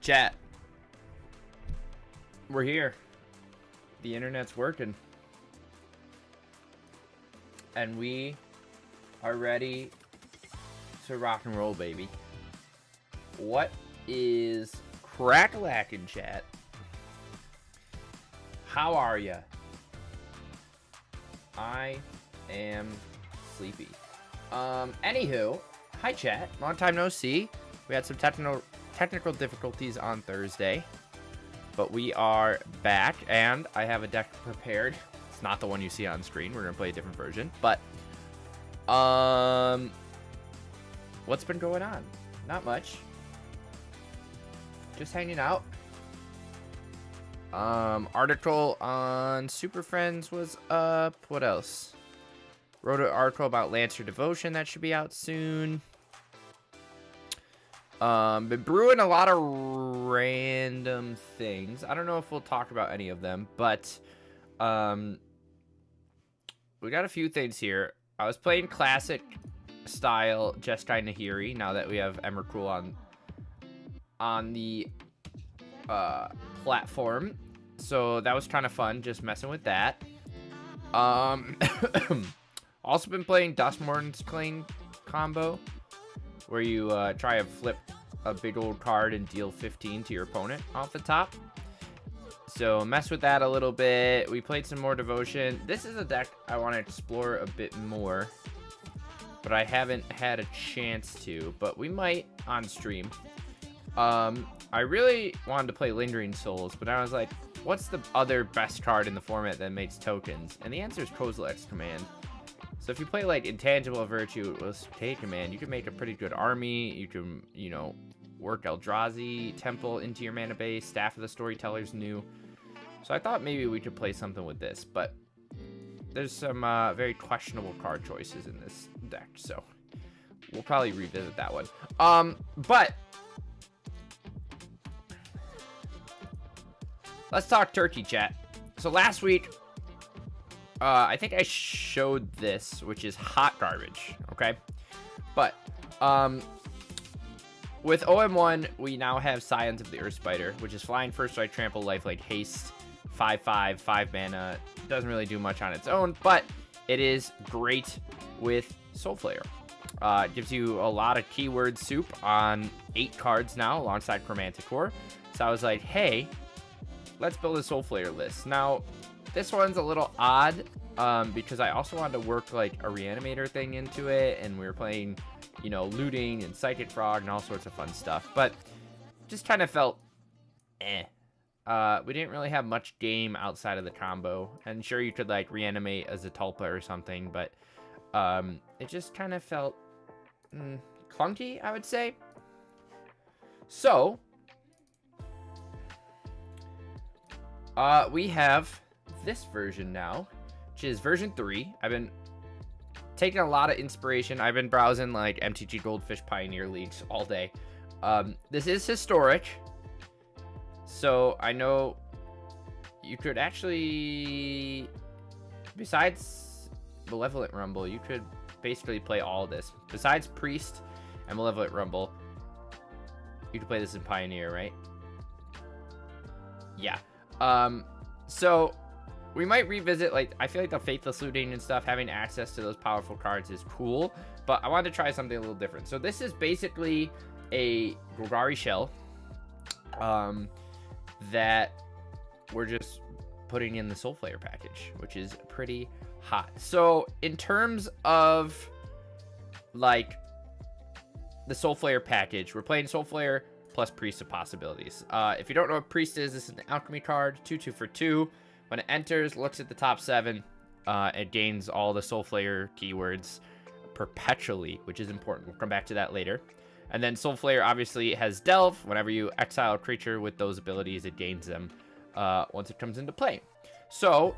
Chat. We're here. The internet's working. And we are ready to rock and roll, baby. What is crack-a-lackin', chat? How are ya? I am sleepy. Anywho, hi chat. Long time no see. We had some technical difficulties on Thursday, but we are back, and I have a deck prepared. It's not the one you see on screen. We're gonna play a different version, but what's been going on? Not much. Just hanging out. Article on Super Friends was up. What else? Wrote an article about Lancer Devotion that should be out soon. Been brewing a lot of random things. I don't know if we'll talk about any of them, but we got a few things here. I was playing classic style Jeskai Nahiri now that we have Emrakul on the platform. So that was kind of fun, just messing with that. Also been playing Dustmourn's Claim combo, where you try and flip a big old card and deal 15 to your opponent off the top. So mess with that a little bit. We played some more Devotion. This is a deck I want to explore a bit more, but I haven't had a chance to, but we might on stream. I really wanted to play Lingering Souls, but I was like, what's the other best card in the format that makes tokens? And the answer is Kozilek's Command. So if you play like Intangible Virtue with Take Command, you can make a pretty good army. You can, you know, work Eldrazi Temple into your mana base. Staff of the Storyteller's new. So I thought maybe we could play something with this, but there's some very questionable card choices in this deck, so we'll probably revisit that one. But let's talk turkey, chat. So last week, I think I showed this, which is hot garbage, okay? But, with OM1, we now have Scions of the Earth Spider, which is flying, first strike, trample, lifelink, haste, 5/5, 5 mana. Doesn't really do much on its own, but it is great with Soul Flare. It gives you a lot of keyword soup on 8 cards now, alongside Chromanticore. So I was like, hey, let's build a Soul Flare list. Now, this one's a little odd, because I also wanted to work like a Reanimator thing into it, and we were playing, you know, looting and Psychic Frog and all sorts of fun stuff, but just kind of felt eh. We didn't really have much game outside of the combo, and sure, you could like reanimate as a Tulpa or something, but it just kind of felt clunky, I would say. So we have this version now, which is version 3. I've been taking a lot of inspiration. I've been browsing like MTG Goldfish Pioneer leagues all day. This is historic, so I know you could actually, besides Malevolent Rumble, you could basically play all of this. Besides Priest and Malevolent Rumble, you could play this in Pioneer, right? Yeah. So we might revisit, like, I feel like the Faithless looting and stuff, having access to those powerful cards is cool, but I wanted to try something a little different. So this is basically a Golgari shell that we're just putting in the Soul Flare package, which is pretty hot. So in terms of like the Soul Flare package, we're playing Soul Flare plus Priest of Possibilities. If you don't know what Priest is, this is an alchemy card, 2/2 for 2. When it enters, looks at the top 7, it gains all the Soul Flare keywords perpetually, which is important. We'll come back to that later. And then Soul Flare obviously has Delve. Whenever you exile a creature with those abilities, it gains them once it comes into play. So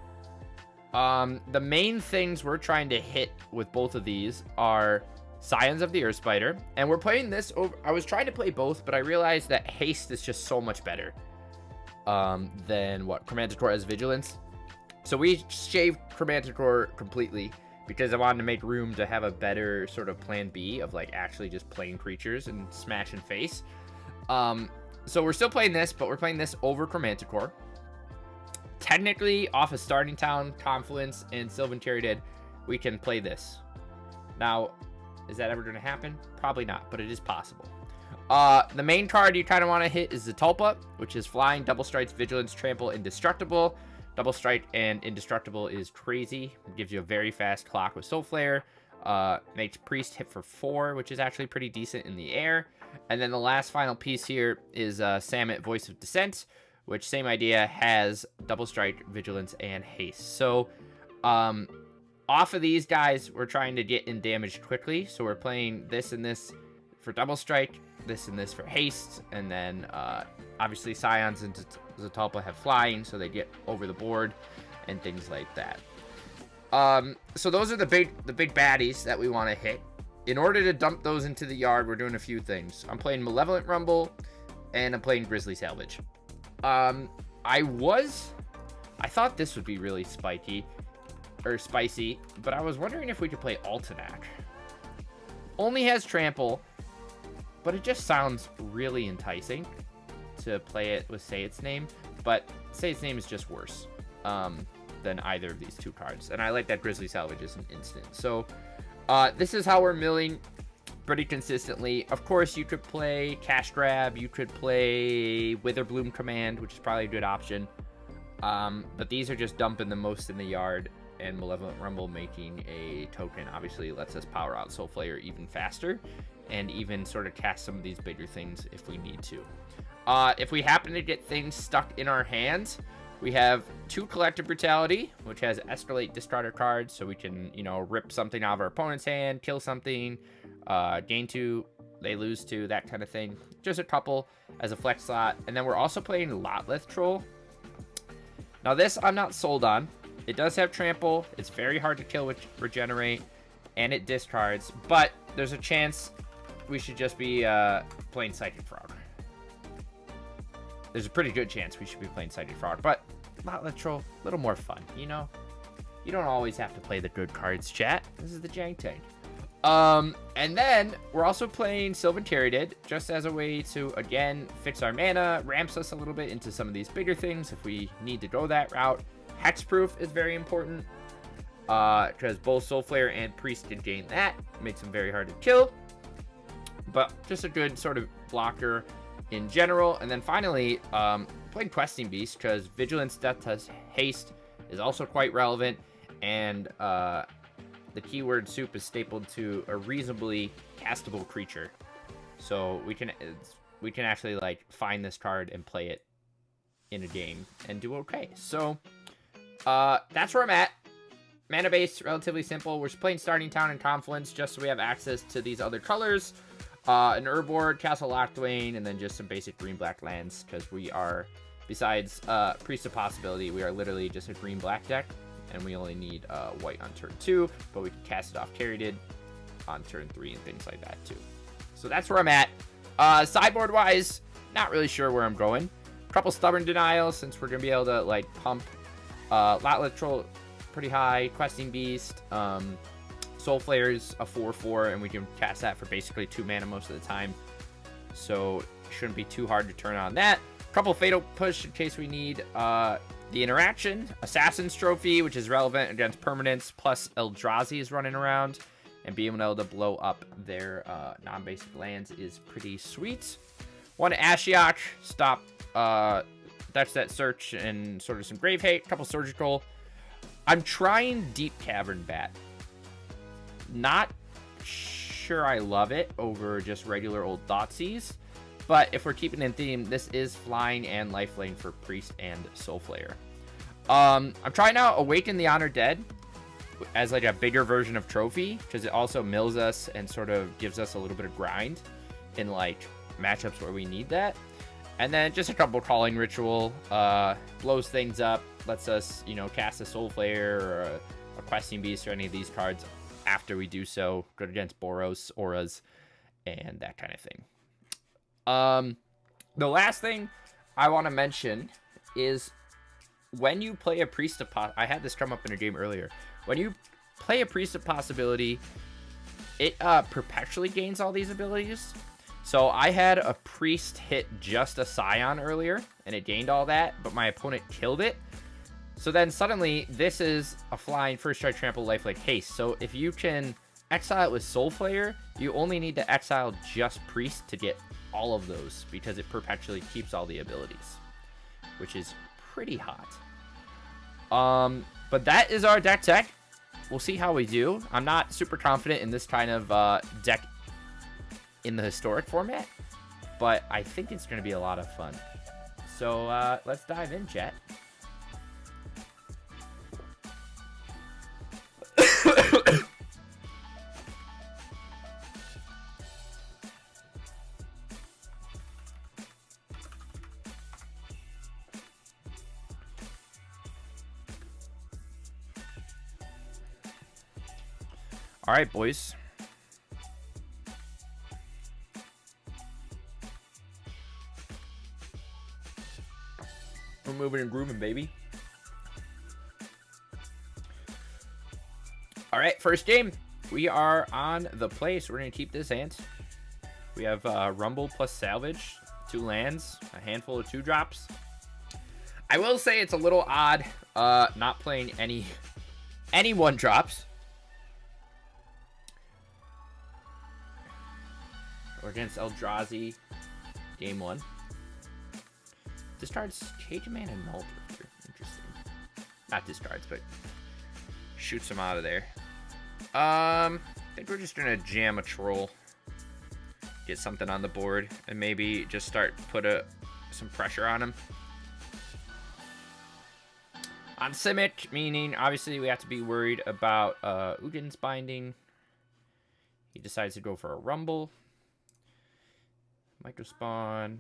the main things we're trying to hit with both of these are Scions of the Earth Spider, and we're playing this over. I was trying to play both, but I realized that haste is just so much better than what Chromanticore has Vigilance. So we shaved Chromanticore completely because I wanted to make room to have a better sort of plan B of like actually just playing creatures and smash and face. So we're still playing this, but we're playing this over Chromanticore. Technically, off of Starting Town, Confluence, and Sylvan Caryatid, we can play this. Now, is that ever going to happen? Probably not, but it is possible. The main card you kind of want to hit is the Tulpa, which is flying, double strikes, vigilance, trample, indestructible. Double strike and indestructible is crazy. It gives you a very fast clock with Soul Flare. Makes Priest hit for 4, which is actually pretty decent in the air. And then the last final piece here is Samut, Voice of Dissent, which, same idea, has double strike, vigilance, and haste. So off of these guys, we're trying to get in damage quickly. So we're playing this and this for double strike, this and this for haste, and then obviously Scions and Zatalpa have flying, so they get over the board and things like that. So those are the big baddies that we want to hit. In order to dump those into the yard, we're doing a few things. I'm playing Malevolent Rumble, and I'm playing Grizzly Salvage. I thought this would be really spicy, but I was wondering if we could play Altanak. Only has trample, but it just sounds really enticing to play it with Say Its Name, but Say Its Name is just worse than either of these two cards, and I like that Grizzly Salvage is an instant. So this is how we're milling pretty consistently. Of course, you could play Cash Grab, you could play Witherbloom Command, which is probably a good option, but these are just dumping the most in the yard, and Malevolent Rumble making a token obviously lets us power out Soul Flare even faster, and even sort of cast some of these bigger things if we need to. If we happen to get things stuck in our hands, we have 2 Collective Brutality, which has Escalate discarded cards, so we can, you know, rip something out of our opponent's hand, kill something, gain 2, they lose 2, that kind of thing. Just a couple as a flex slot. And then we're also playing Lotleth Troll. Now this I'm not sold on. It does have trample, it's very hard to kill with regenerate, and it discards, but there's a chance we should just be playing Psychic Frog. there's a pretty good chance we should be playing Sighted Frog. But Lot Literal, a little more fun, you know? You don't always have to play the good cards, chat. This is the Jank tank. And then we're also playing Sylvan Caryatid, just as a way to, again, fix our mana, ramps us a little bit into some of these bigger things if we need to go that route. Hexproof is very important, because both Soulflare and Priest can gain that. Makes them very hard to kill, but just a good sort of blocker in general. And then finally, playing Questing Beast, because Vigilance, Death Touch, Haste is also quite relevant, and the keyword soup is stapled to a reasonably castable creature, so we can actually like find this card and play it in a game and do okay. So that's where I'm at. Mana base, relatively simple. We're playing Starting Town and Confluence just so we have access to these other colors. An Urborg, Castle Locthwain, and then just some basic green-black lands, because we are, besides Priest of Possibility, we are literally just a green-black deck, and we only need white on turn 2, but we can cast it off Caryatid on turn 3 and things like that too. So that's where I'm at. Sideboard-wise, not really sure where I'm going. A couple Stubborn Denials, since we're going to be able to like pump Lot Literal pretty high, Questing Beast, Soulflare's a 4/4, and we can cast that for basically 2 mana most of the time, so it shouldn't be too hard to turn on that. Couple Fatal Push in case we need the interaction. Assassin's Trophy, which is relevant against permanents, plus Eldrazi is running around, and being able to blow up their non-basic lands is pretty sweet. One Ashiok, stop That's that Search and sort of some Grave Hate. Couple Surgical. I'm trying Deep Cavern Bat. Not sure I love it over just regular old Thoughtseize, but if we're keeping in theme, this is flying and lifelane for Priest and Soulflare. I'm trying out Awaken the Honored Dead as like a bigger version of Trophy, because it also mills us and sort of gives us a little bit of grind in like matchups where we need that. And then just a couple Calling Ritual, blows things up, lets us, you know, cast a Soulflare or a Questing Beast or any of these cards after we do so. Good against Boros, Auras, and that kind of thing. The last thing I want to mention is when you play a Priest of I had this come up in a game earlier. When you play a Priest of Possibility, it perpetually gains all these abilities. So I had a Priest hit just a Scion earlier, and it gained all that, but my opponent killed it. So then suddenly, this is a flying First Strike, Trample, Lifelink, Haste. So if you can exile it with Soulflare, you only need to exile just Priest to get all of those, because it perpetually keeps all the abilities, which is pretty hot. But that is our deck tech. We'll see how we do. I'm not super confident in this kind of deck in the historic format, but I think it's going to be a lot of fun. So let's dive in, chat. All right, boys. We're moving and grooving, baby. All right, first game. We are on the play, so we're going to keep this hand. We have Rumble plus Salvage, 2 lands, a handful of 2-drops. I will say it's a little odd not playing any 1-drops. Or against Eldrazi, game 1. Discards Cage Man and Mulder. Interesting. Not discards, but shoots them out of there. I think we're just gonna jam a Troll, get something on the board, and maybe just start put some pressure on him. On Simic, meaning obviously we have to be worried about Ugin's Binding. He decides to go for a Rumble. Microspawn,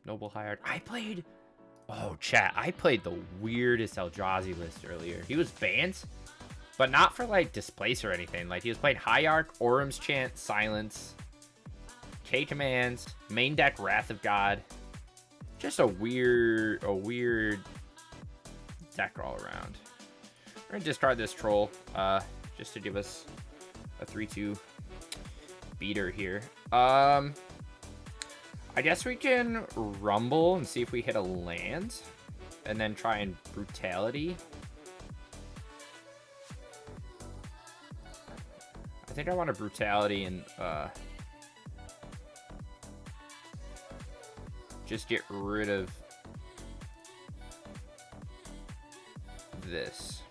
Noble Hired. I played the weirdest Eldrazi list earlier. He was banned, but not for like Displace or anything. Like he was playing High Arc, Orum's Chant, Silence, K Commands, main deck Wrath of God, Just a weird deck all around. We're gonna discard this troll, just to give us a 3/2 beater here. I guess we can rumble and see if we hit a land, and then try and brutality. I think I want a brutality and just get rid of this.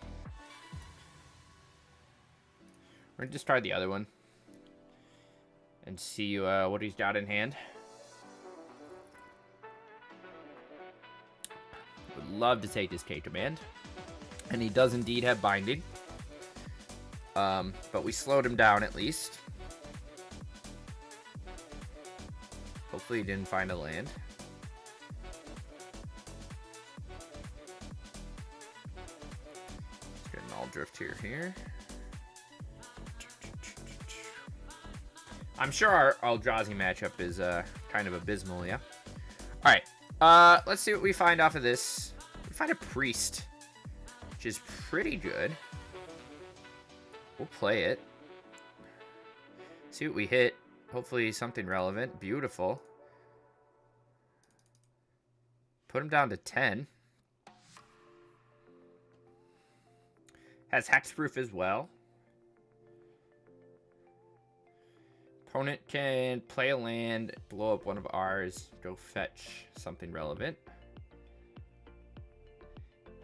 We're gonna discard the other one and see what he's got in hand. Would love to take this K command, and he does indeed have binding. But we slowed him down at least. Hopefully he didn't find a land. Let's get an all drift here. I'm sure our Eldrazi matchup is kind of abysmal, yeah? Alright, let's see what we find off of this. We find a priest, which is pretty good. We'll play it. See what we hit. Hopefully something relevant. Beautiful. Put him down to 10. Has hexproof as well. Opponent can play a land, blow up one of ours, go fetch something relevant.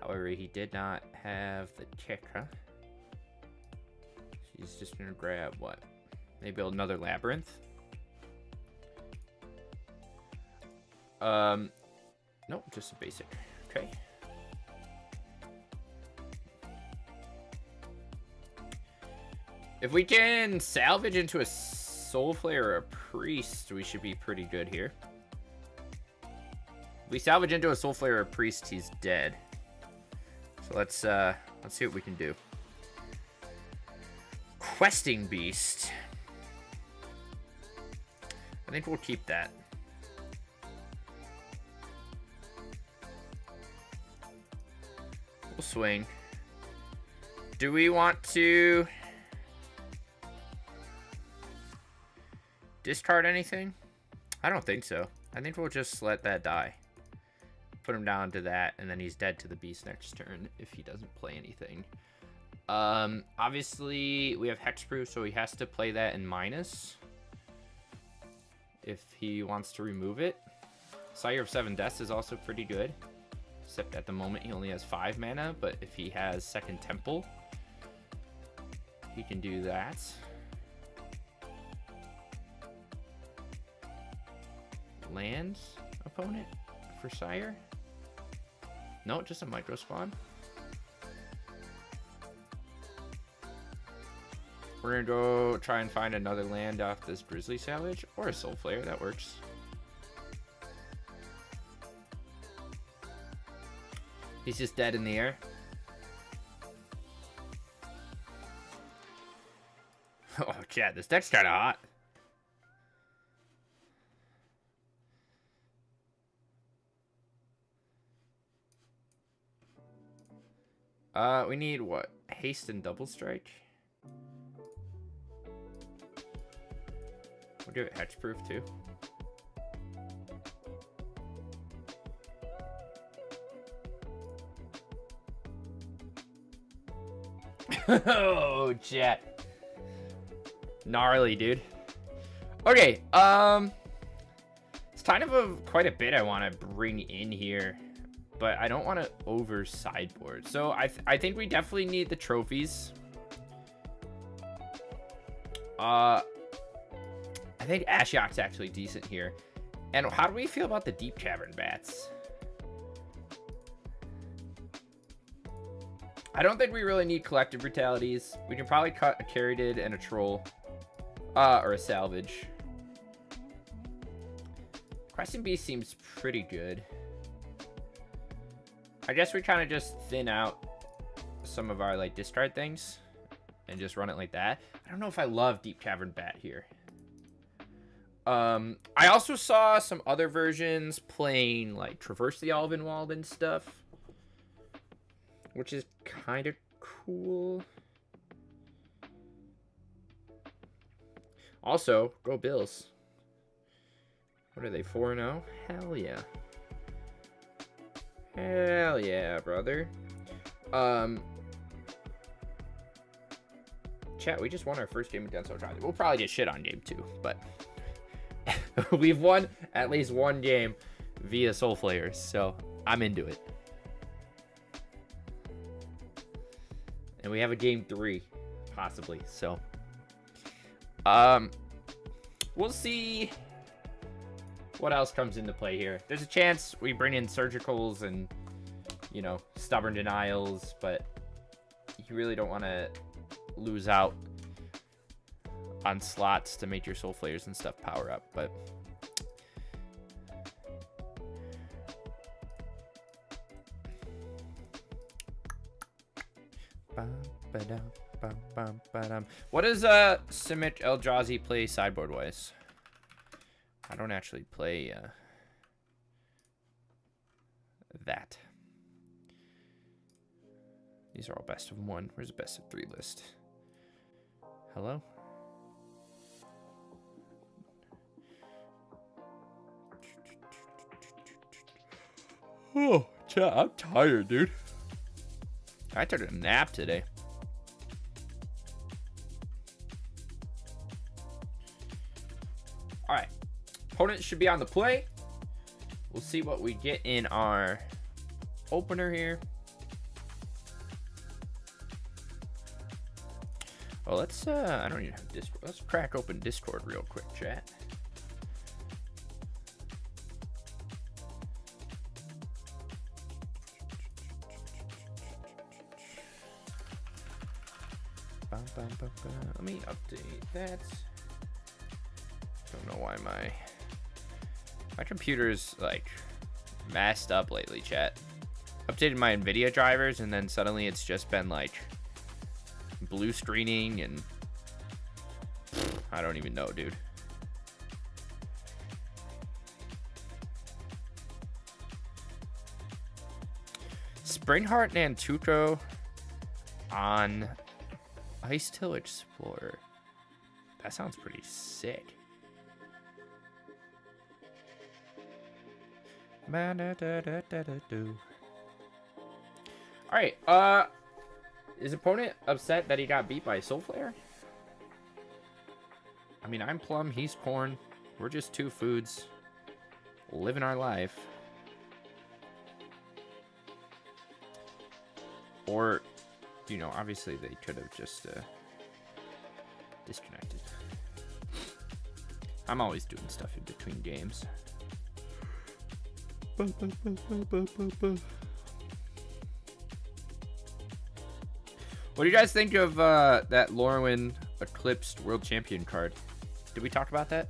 However, he did not have the kicker. He's just gonna grab what? Maybe another labyrinth. Nope, just a basic. Okay. If we can salvage into a Soul Flare or a Priest, we should be pretty good here. If we salvage into a Soul Flare or a Priest, he's dead. So let's see what we can do. Questing Beast. I think we'll keep that. We'll swing. Do we want to discard anything? I don't think so. I think we'll just let that die. Put him down to that, and then he's dead to the beast next turn if he doesn't play anything. Obviously, we have hexproof, so he has to play that in minus if he wants to remove it. Sire of Seven Deaths is also pretty good, except at the moment he only has 5 mana, but if he has Second Temple, he can do that. Land opponent for Sire? No, just a micro spawn. We're gonna go try and find another land off this Grizzly Salvage or a Soul Flare. That works. He's just dead in the air. Oh, chat, this deck's kind of hot. We need what? Haste and Double Strike? We'll give it hexproof too. Oh, chat. Gnarly, dude. Okay, it's kind of quite a bit I want to bring in here, but I don't want to over sideboard. So I think we definitely need the trophies. I think Ashiok's actually decent here. And how do we feel about the Deep Cavern Bats? I don't think we really need collective brutalities. We can probably cut a Caryatid and a Troll. Or a Salvage. Questing Beast seems pretty good. I guess we kind of just thin out some of our like discard things and just run it like that. I don't know if I love Deep Cavern Bat here. I also saw some other versions playing like Traverse the Alvinwald and stuff, which is kind of cool. Also, go Bills. What are they, 4-0? Hell yeah. Hell yeah, brother. Chat, we just won our first game against O'Reilly. We'll probably get shit on game 2, but we've won at least one game via Soul Flayers, so I'm into it. And we have a game 3, possibly, so we'll see what else comes into play here. There's a chance we bring in surgicals and, you know, stubborn denials, but you really don't want to lose out on slots to make your Soul Flayers and stuff power up, but what does Simic Eldrazi play sideboard wise? I don't actually play that. These are all best of 1. Where's the best of 3 list? Hello? Oh, chat, I'm tired, dude. I took a nap today. All right. Opponents should be on the play. We'll see what we get in our opener here. Well, let's, I don't even have Discord. Let's crack open Discord real quick, chat. Let me update that. Don't know why my computer's like messed up lately, chat. Updated my NVIDIA drivers and then suddenly it's just been like blue screening and I don't even know, dude. Springheart Nantuko on Ice Till Explorer. That sounds pretty sick. Alright, is opponent upset that he got beat by Soul Flare? I mean, I'm Plum, he's Corn. We're just two foods living our life. Or, you know, obviously they could have just disconnected. I'm always doing stuff in between games. What do you guys think of that Lorwyn Eclipsed World Champion card? Did we talk about that?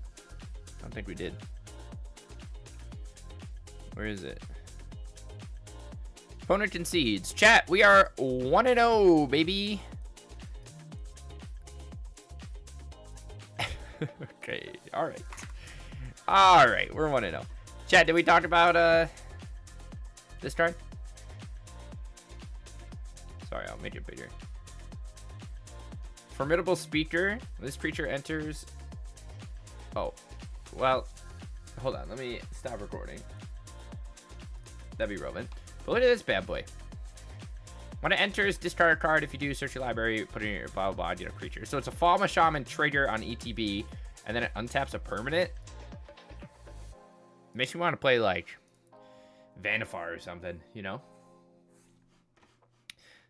I don't think we did. Where is it? Opponent concedes. Chat, we are 1-0, baby. Okay, all right. All right, we're 1-0. Chat, did we talk about this card? Sorry, I'll make it bigger. Formidable Speaker. This creature enters... Oh, well, hold on. Let me stop recording. That'd be relevant. But look at this bad boy. When it enters, discard a card. If you do, search your library, put it in your blah, blah, blah, get a creature. So it's a Falma Shaman trigger on ETB, and then it untaps a permanent. Makes me want to play, like, Vanifar or something, you know?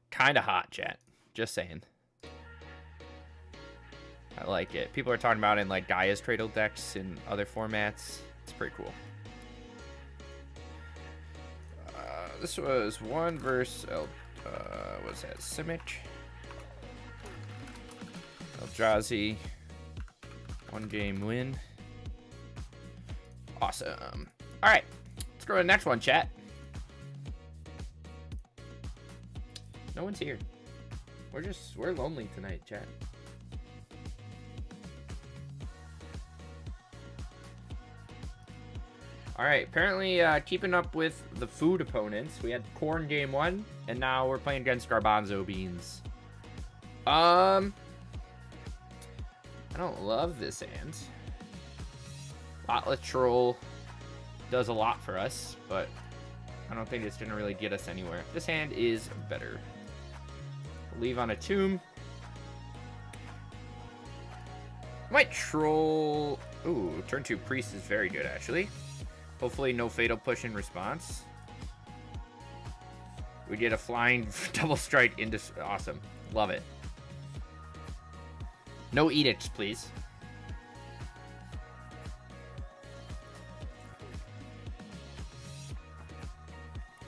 Kind of hot, chat. Just saying. I like it. People are talking about it in, like, Gaia's Cradle decks and other formats. It's pretty cool. This was one versus what's that? Simic. Eldrazi. 1 game win. Awesome. All right, let's go to the next one, chat. No one's here. We're lonely tonight, chat. Alright, apparently keeping up with the food opponents. We had corn game 1, and now we're playing against garbanzo beans. I don't love this hand. Lotlet Troll does a lot for us, but I don't think it's going to really get us anywhere. This hand is better. Leave on a tomb. Might troll... Ooh, turn 2 priest is very good, actually. Hopefully no fatal push in response. We get a flying double strike into... Awesome. Love it. No edicts, please.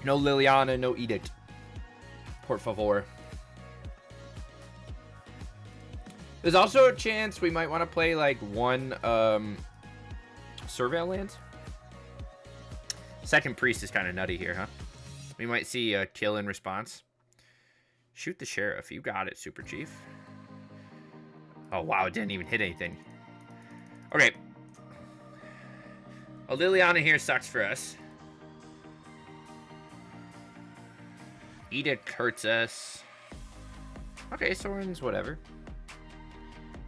No Liliana, no edict. Por favor. There's also a chance we might want to play like one Surveil land. Second priest is kind of nutty here, huh? We might see a kill in response. Shoot the sheriff. You got it, Super Chief. Oh, wow. It didn't even hit anything. Okay. Oh, Liliana here sucks for us. Edict hurts us. Okay, Soren's whatever.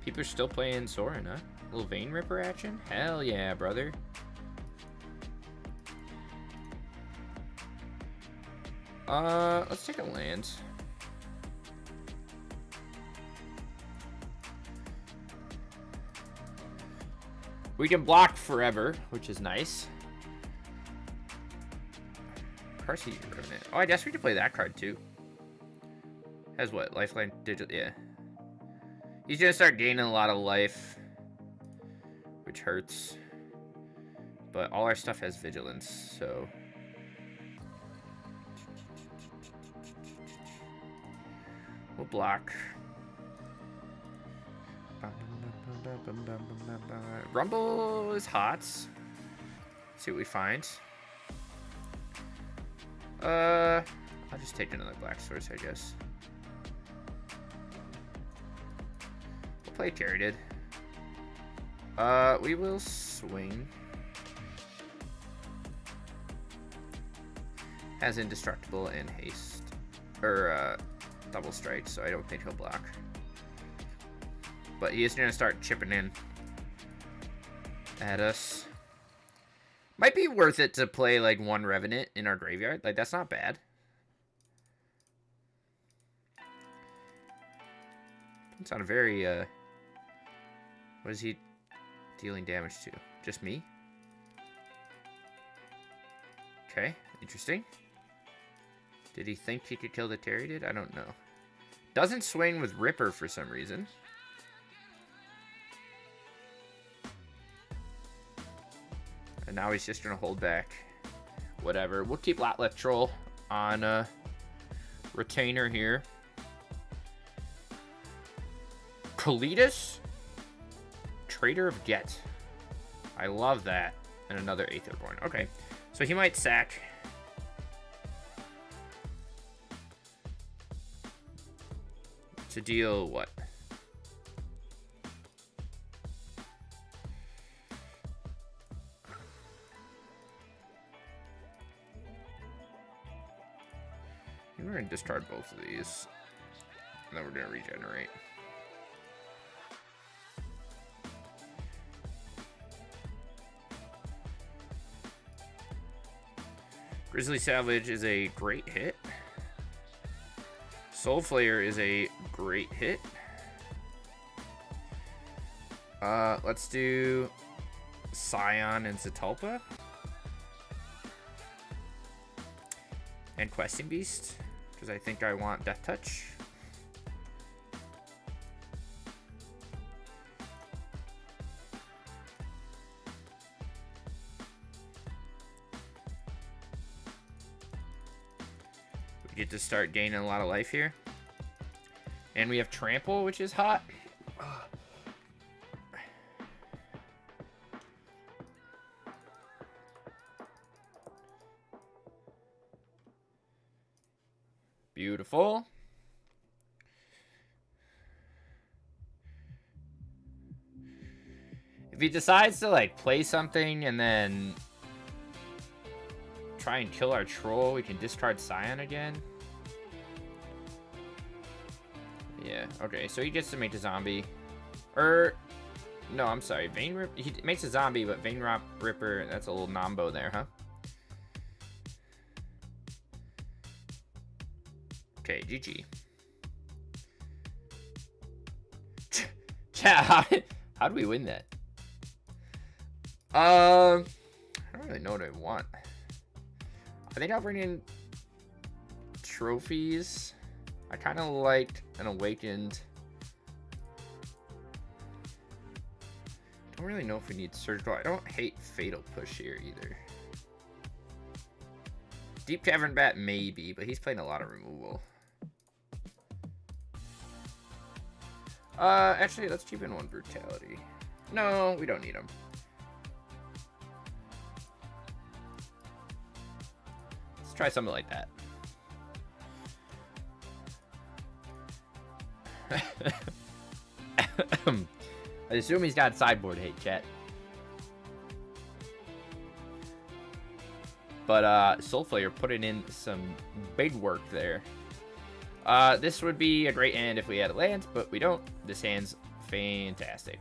People are still playing Soren, huh? Little Vein Ripper action? Hell yeah, brother. Let's take a land. We can block forever, which is nice. Carsey Revenant. Oh, I guess we could play that card too. Has what? Lifeline digital? Yeah. He's gonna start gaining a lot of life, which hurts. But all our stuff has vigilance, so. We'll block. Rumble is hot. See what we find. I'll just take another black source, I guess. We'll play Caryatid. We will swing. Has indestructible and haste. Or, double strike, so I don't think he'll block. But he is gonna start chipping in at us. Might be worth it to play like one Revenant in our graveyard. Like, that's not bad. It's not a very, what is he dealing damage to? Just me? Okay, interesting. Did he think he could kill the Caryatid? I don't know. Doesn't swing with Ripper for some reason. And now he's just going to hold back. Whatever. We'll keep Lotlet Troll on retainer here. Kalidas? Trader of Get. I love that. And another Aetherborn. Okay. So he might sack. To deal what? We're going to discard both of these. And then we're going to regenerate. Grizzly Savage is a great hit. Soul Flayer is a great hit. Let's do Scion and Zatalpa. And Questing Beast, because I think I want Death Touch. We get to start gaining a lot of life here. And we have Trample, which is hot. Beautiful. If he decides to like play something and then try and kill our troll. We can discard Scion again. Yeah, okay, so he gets to make a zombie. No, I'm sorry. Vein Ripper. He makes a zombie, but Vein Ripper, that's a little nombo there, huh? Okay, GG. Chat, how do we win that? I don't really know what I want. I think I'll bring in trophies. I kind of liked an Awakened. Don't really know if we need Surgical. I don't hate Fatal Push here either. Deep Cavern Bat maybe, but he's playing a lot of removal. Actually, let's keep in one Brutality. No, we don't need him. Let's try something like that. I assume he's got sideboard hate, chat. But Soulflayer putting in some big work there. This would be a great hand if we had lands, but we don't. This hand's fantastic.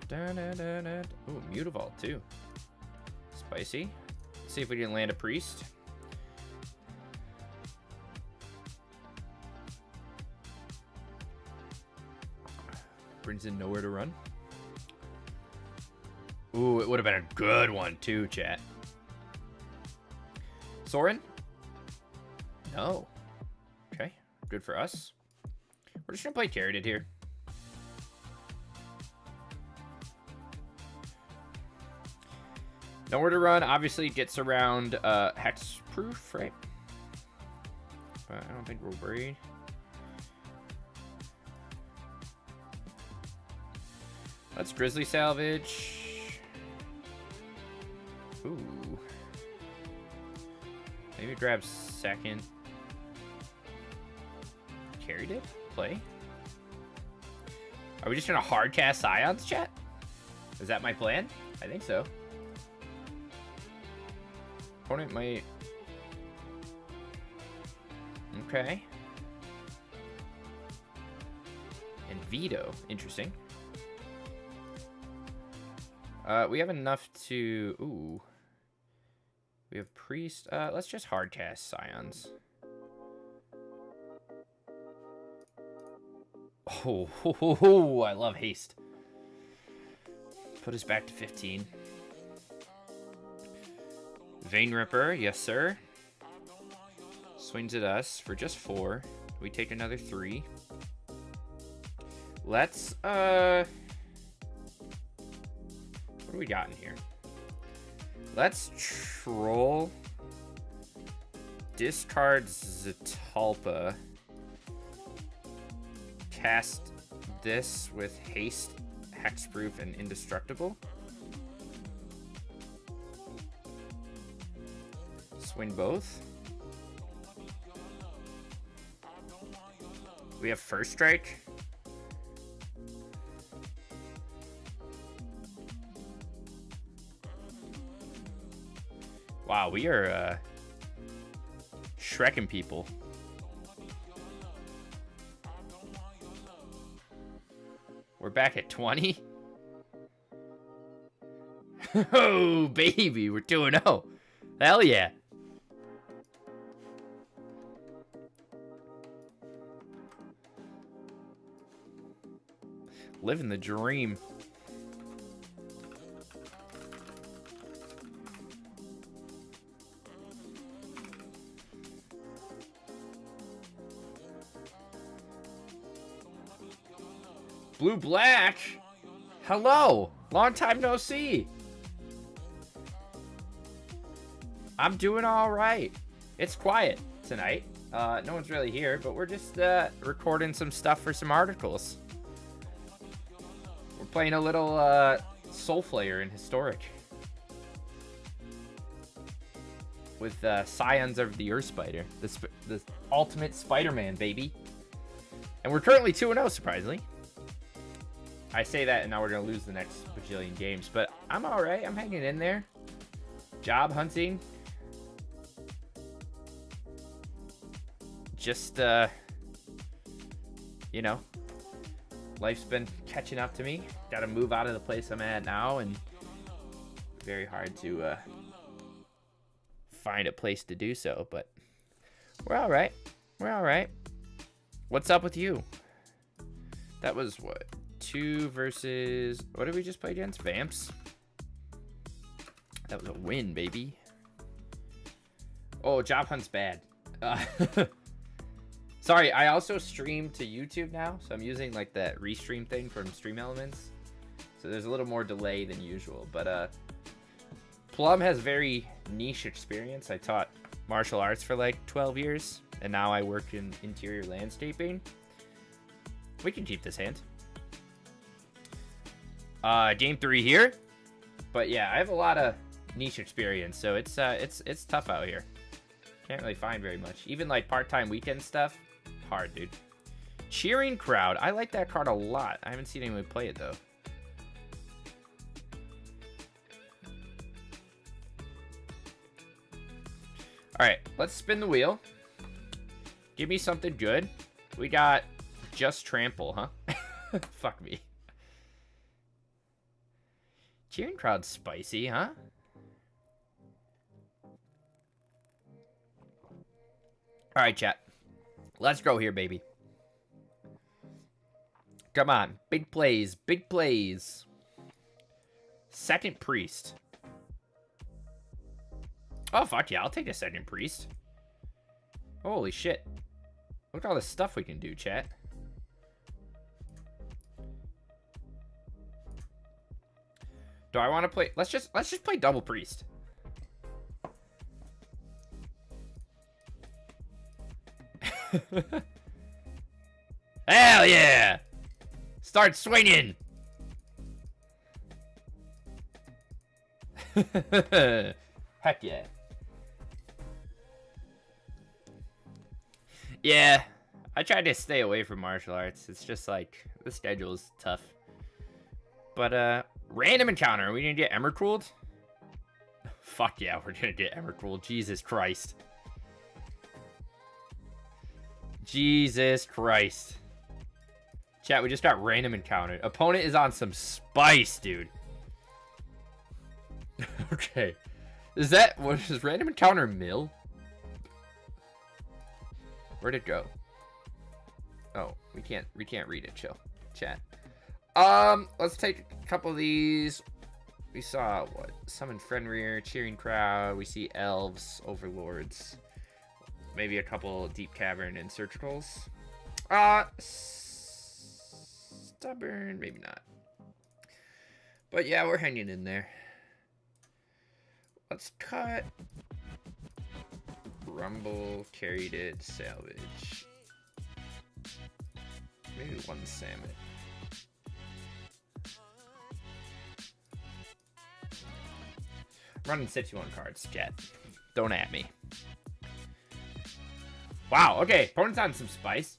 Ooh, Mutavault too. Spicy. Let's see if we can land a priest. Brings in Nowhere to Run. Ooh, it would have been a good one too, chat. Sorin? No. Okay, good for us. We're just gonna play Carried here. Nowhere to Run obviously gets around Hexproof, right? But I don't think we're worried. Let's Grizzly Salvage. Ooh. Maybe grab second. Carried it? Play? Are we just gonna hard cast Scions, chat? Is that my plan? I think so. Opponent might... Okay. And Veto. Interesting. We have enough to... Ooh. We have Priest. Let's just hard cast Scions. Oh, I love haste. Put us back to 15. Vein Ripper, yes sir. Swings at us for just 4. We take another 3. Let's, what do we got in here? Let's troll. Discard Zatalpa. Cast this with haste, hexproof, and indestructible. Swing both. We have first strike. Wow, we are Shrekking people. We're back at 20. Oh, baby, we're 2-0. Hell yeah. Living the dream. Blue Black? Hello. Long time no see. I'm doing all right. It's quiet tonight. No one's really here, but we're just recording some stuff for some articles. We're playing a little Soulflayer in Historic. With Scions of the Earth Spider. The ultimate Spider-Man, baby. And we're currently 2-0, surprisingly. I say that and now we're going to lose the next bajillion games. But I'm alright. I'm hanging in there. Job hunting. Just, you know, life's been catching up to me. Got to move out of the place I'm at now, and very hard to find a place to do so. But we're all right. We're all right. What's up with you? That was what? 2 versus... What did we just play against? Vamps? That was a win, baby. Oh, job hunt's bad. Sorry, I also stream to YouTube now, so I'm using like that restream thing from Stream Elements. So there's a little more delay than usual, but Plum has very niche experience. I taught martial arts for like 12 years, and now I work in interior landscaping. We can keep this hand. Game 3 here, but yeah, I have a lot of niche experience, so it's tough out here. Can't really find very much. Even like part-time weekend stuff. Hard, dude. Cheering crowd. I like that card a lot. I haven't seen anyone play it, though. Alright, let's spin the wheel. Give me something good. We got just trample, huh? Fuck me. Cheering crowd's spicy, huh? Alright, chat. Let's go here, baby. Come on. Big plays. Big plays. Second priest. Oh, fuck yeah. I'll take a second priest. Holy shit. Look at all the stuff we can do, chat. Do I want to play... Let's just play double priest. Hell yeah! Start swinging! Heck yeah. Yeah, I tried to stay away from martial arts. It's just like, the schedule is tough. But, random encounter. Are we gonna get Emmercooled? Fuck yeah, we're gonna get Emmercooled. Jesus Christ. Jesus Christ. Chat, we just got random encountered. Opponent is on some spice, dude. Okay. What is random encounter mill? Where'd it go? Oh, we can't read it, chill. Chat. Let's take a couple of these. We saw what? Summon Fenrir, Cheering Crowd, we see elves, overlords. Maybe a couple Deep Cavern and Surgicals. Stubborn, maybe not. But yeah, we're hanging in there. Let's cut. Rumble, carried it, salvage. Maybe one salmon. Running 61 cards, chat. Don't at me. Wow, okay. Opponent's on some spice.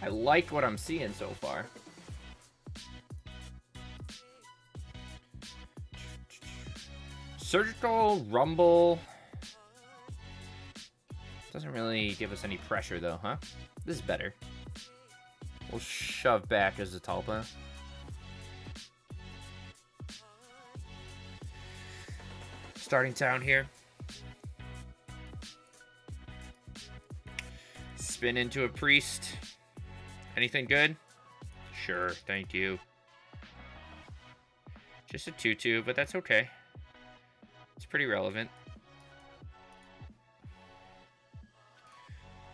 I like what I'm seeing so far. Surgical, Rumble. Doesn't really give us any pressure, though, huh? This is better. We'll shove back as a Talpa. Starting town here. Spin into a priest. Anything good? Sure, thank you. Just a 2/2, but that's okay. It's pretty relevant.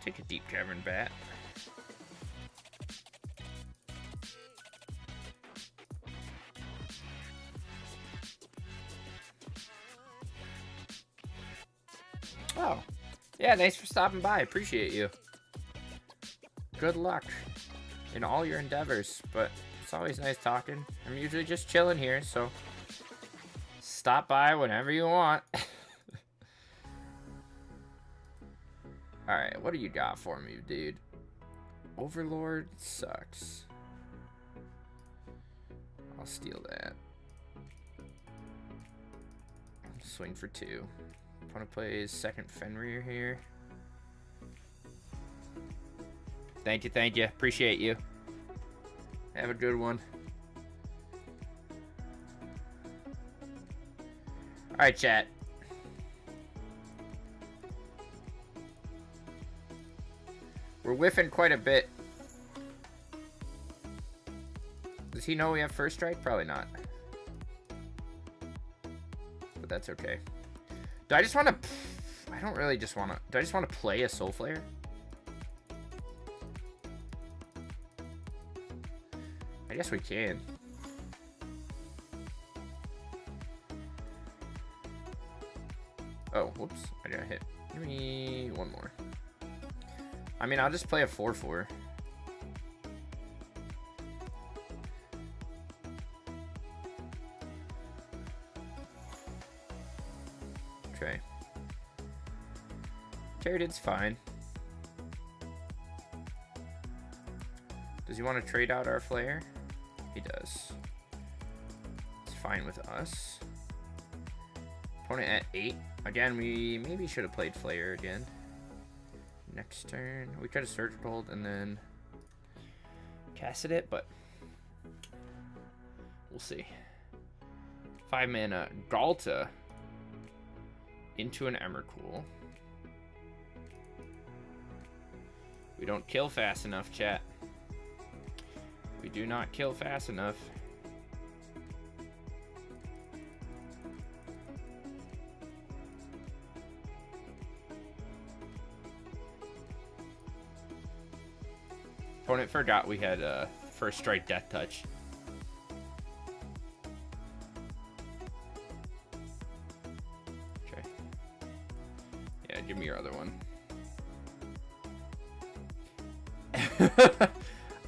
Take a Deep Cavern Bat. Oh, yeah, thanks for stopping by. Appreciate you. Good luck in all your endeavors, but it's always nice talking. I'm usually just chilling here, so stop by whenever you want. Alright, what do you got for me, dude? Overlord sucks. steal that. Swing for 2. Opponent plays second Fenrir here. Thank you, thank you. Appreciate you. Have a good one. Alright, chat. We're whiffing quite a bit. Does he know we have first strike? Probably not. But that's okay. Do I just want to... I don't really just want to... Do I just want to play a Soul Flare? I guess we can. Oh, whoops. I got hit. Give me one more. I mean, I'll just play a 4/4. Okay. Terradid's fine. Does he want to trade out our flare? He does. It's fine with us. Opponent at 8. Again, we maybe should have played flare again. Next turn, we could have Surge Bolt and then casted it, but we'll see. 5 mana Galta into an Emrakul. We don't kill fast enough, chat. We do not kill fast enough. Opponent forgot we had first strike death touch. Okay. Yeah, give me your other one.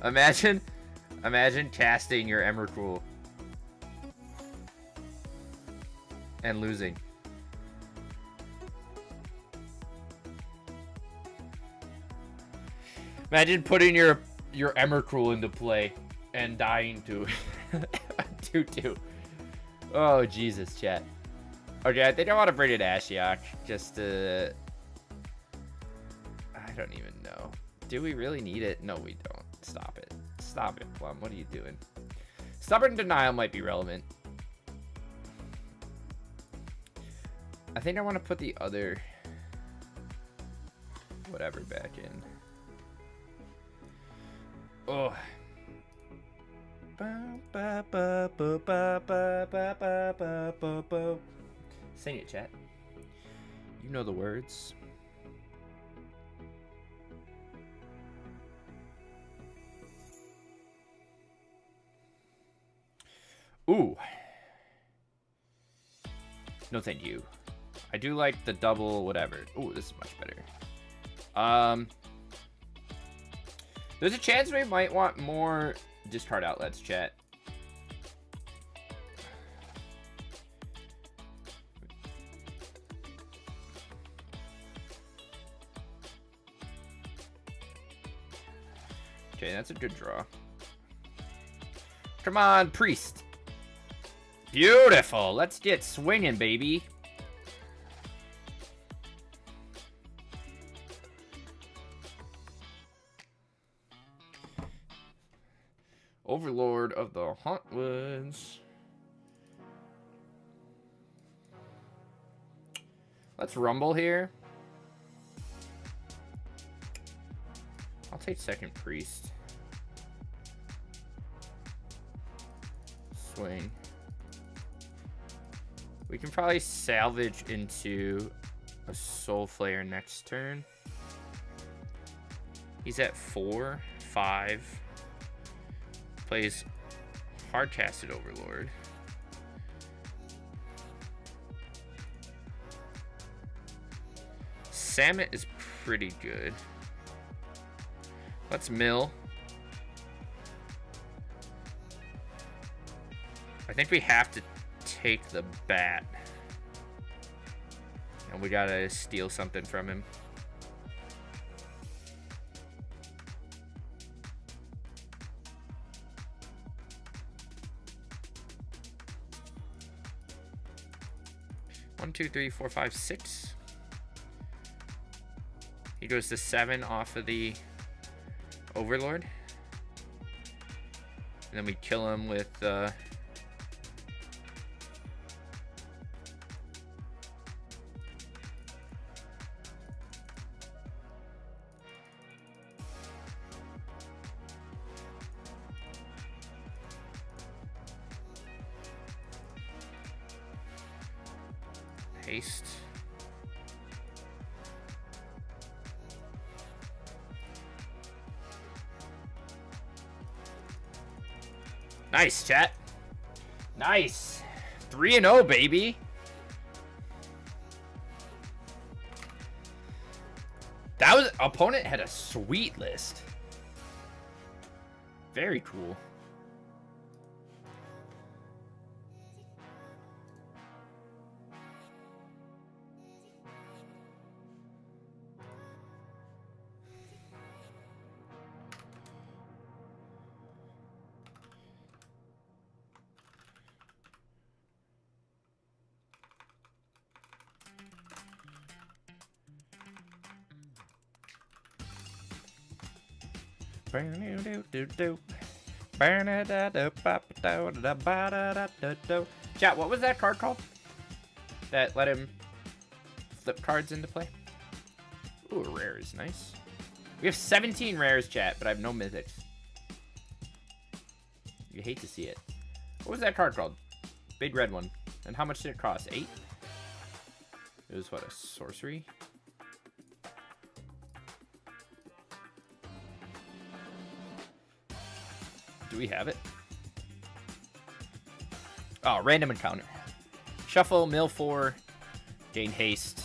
Imagine casting your Emrakul and losing. Imagine putting your Emrakul into play and dying to 2/2. Oh Jesus, chat. Okay, I think I want to bring in Ashiok just to... I don't even know. Do we really need it? No, we don't. Stop it. Stop it, Plum. What are you doing? Stubborn Denial might be relevant. I think I want to put the other... whatever back in. Oh. Sing it, chat. You know the words. Ooh. No, thank you. I do like the double whatever. Ooh, this is much better. There's a chance we might want more discard outlets, chat. Okay, that's a good draw. Come on, Priest. Beautiful. Let's get swinging, baby. Overlord of the Hauntwoods. Let's rumble here. I'll take second Priest. Swing. We can probably salvage into a Soul Flare next turn. He's at 4, 5. Plays Hardcasted Overlord. Samet is pretty good. Let's mill. I think we have to take the bat. And we gotta steal something from him. 1, 2, 3, 4, 5, 6. He goes to 7 off of the Overlord. And then we kill him with haste. Nice, chat. Nice. 3-0, baby. That was, opponent had a sweet list. Very cool. Chat, what was that card called that let him flip cards into play? Ooh, a rare is nice. We have 17 rares, chat, but I have no mythics. You hate to see it. What was that card called? Big red one. And how much did it cost? 8? It was what, a sorcery? Do we have it? Oh, random encounter. Shuffle, mill 4, gain haste.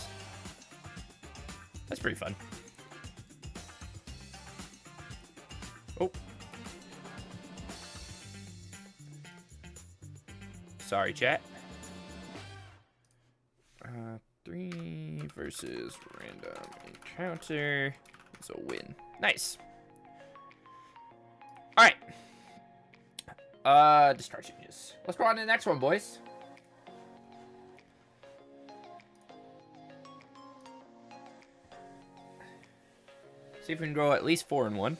That's pretty fun. Oh. Sorry, chat. 3 versus random encounter. It's a win. Nice. All right. Discard changes. Let's go on to the next one, boys. See if we can go at least 4 and 1.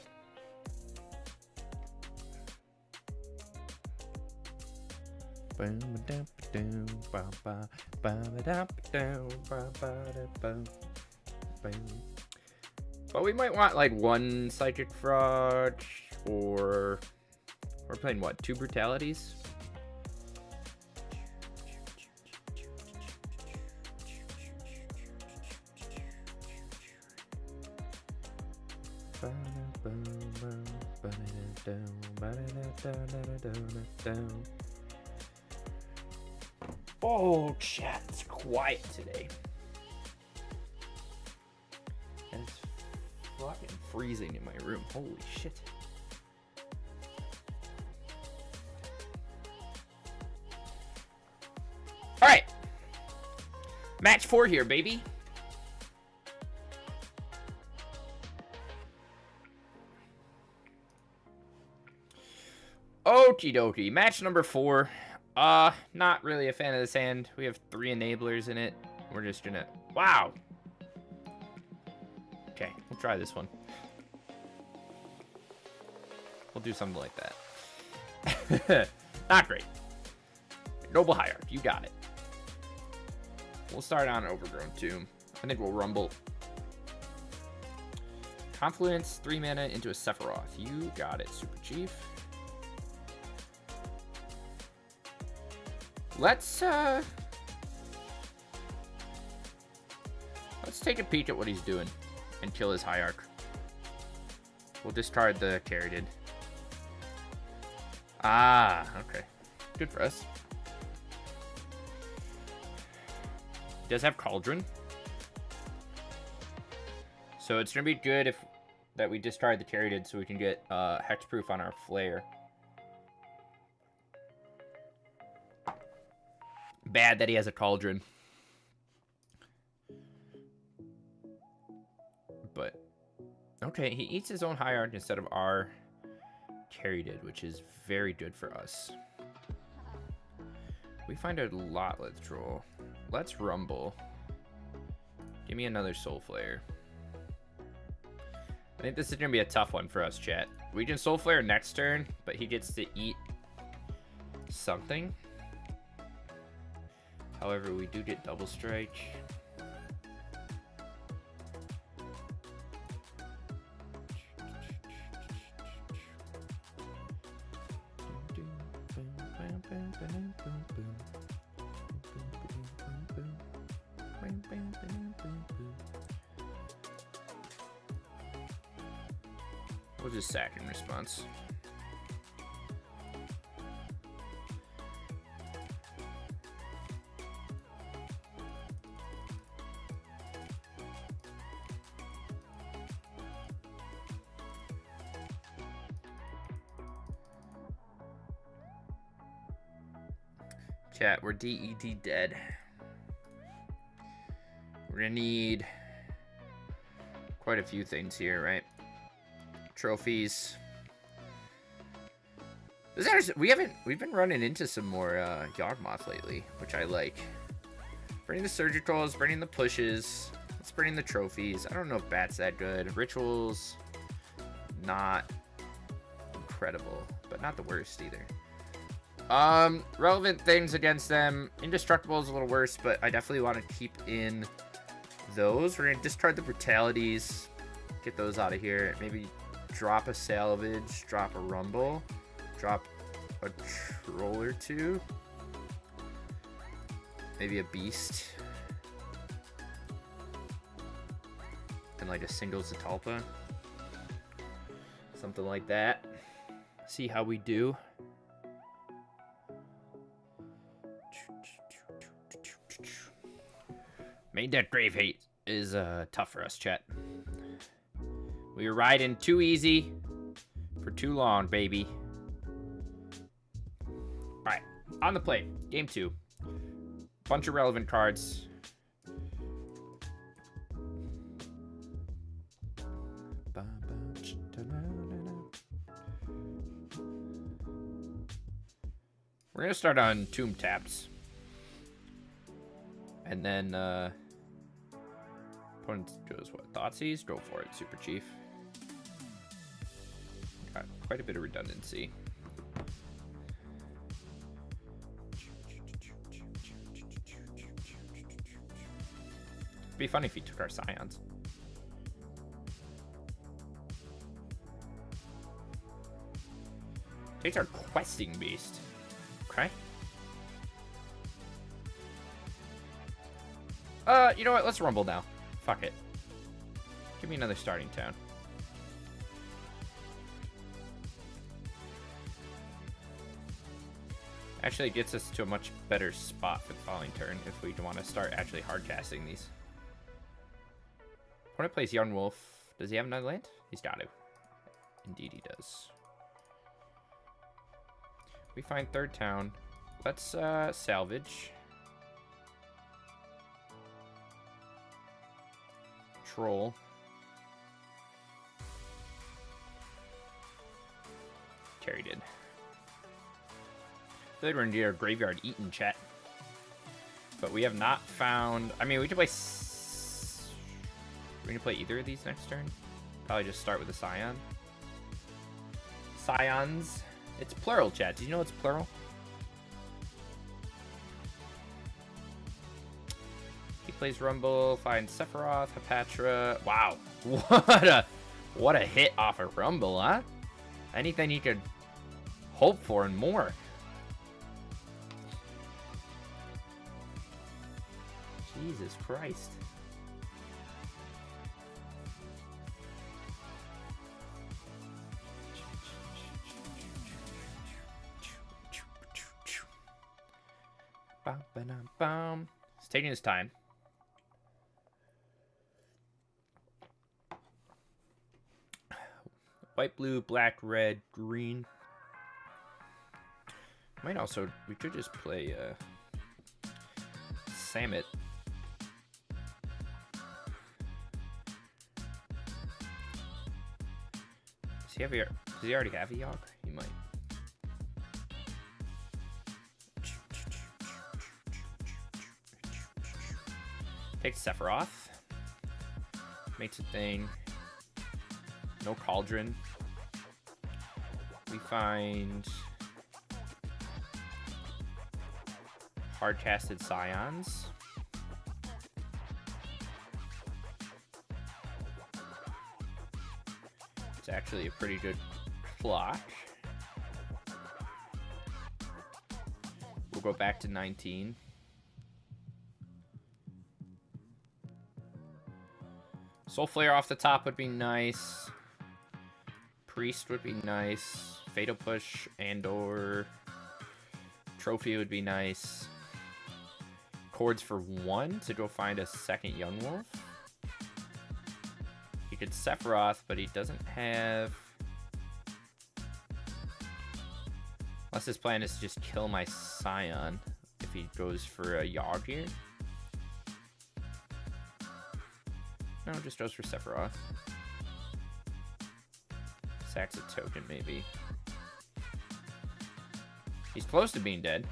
But we might want like 1 Psychic Fraud, or we're playing what? 2 Brutalities? Oh, chat, it's quiet today. And it's fucking freezing in my room. Holy shit. All right. Match 4 here, baby. Okie dokie. Match number 4. Not really a fan of this hand. We have 3 enablers in it. We're just gonna... Wow! Okay, we'll try this one. We'll do something like that. Not great. Noble Hierarch, you got it. We'll start on Overgrown Tomb. I think we'll rumble. Confluence, 3 mana into a Sephiroth. You got it, Super Chief. Let's take a peek at what he's doing and kill his Hierarch. We'll discard the Caryatid. Ah, okay. Good for us. He does have Cauldron. So it's gonna be good if that we discard the Caryatid so we can get hexproof on our Flare. Bad that he has a Cauldron. But, okay, he eats his own Hierarch instead of our Caryatid, which is very good for us. We find a lot. Let's troll. Let's rumble. Give me another soul flare. I think this is gonna be a tough one for us, chat. We can soul flare next turn, but he gets to eat something. However, we do get double strike. We'll just sack in response. Chat, we're DED dead. We're gonna need quite a few things here, right? Trophies. We've been running into some more Yawgmoth lately, which I like. Bringing the surgicals, bringing the pushes. Let's bring in the trophies. I don't know if Bat's that good. Rituals, not incredible, but not the worst either. Relevant things against them. Indestructible is a little worse, but I definitely want to keep in those. We're gonna discard the brutalities, get those out of here. Maybe drop a salvage, drop a rumble, drop a troll or two, maybe a beast, and like a single Zatalpa, something like that. See how we do. Main deck Grave Hate is tough for us, chat. We were riding too easy for too long, baby. Alright, on the plate. Game 2. Bunch of relevant cards. We're going to start on Tomb Taps. And then, opponent goes what? Thoughtseize? Go for it, Super Chief. Got quite a bit of redundancy. It'd be funny if he took our Scions. Takes our Questing Beast. Okay. You know what? Let's rumble now. Fuck it. Give me another starting town. Actually, it gets us to a much better spot for the following turn if we want to start actually hardcasting these. Opponent plays Young Wolf. Does he have another land? He's got to. Indeed he does. We find third town. Let's salvage. Troll. Carry did. I feel like we're gonna get our graveyard eaten, chat. But we have not found. I mean, we can play. We're gonna play either of these next turn. Probably just start with a Scion. Scions. It's plural, chat. Do you know it's plural? He plays Rumble, finds Sephiroth, Hepatra. Wow, what a hit off of Rumble, huh? Anything you could hope for and more. Jesus Christ. He's taking his time. White, blue, black, red, green. Might also, we could just play Samet. Does he already have a Yogg? He might. Take Sephiroth. Makes a thing. No Cauldron. We find hard-casted Scions. It's actually a pretty good block. We'll go back to 19. Soul Flare off the top would be nice. Priest would be nice. Fatal Push and/or Trophy would be nice. Chords for 1 to go find a second Young Wolf. He could Sephiroth, but he doesn't have... Unless his plan is to just kill my Scion if he goes for a Yogg here. No, just goes for Sephiroth. Sacks a token, maybe. He's close to being dead.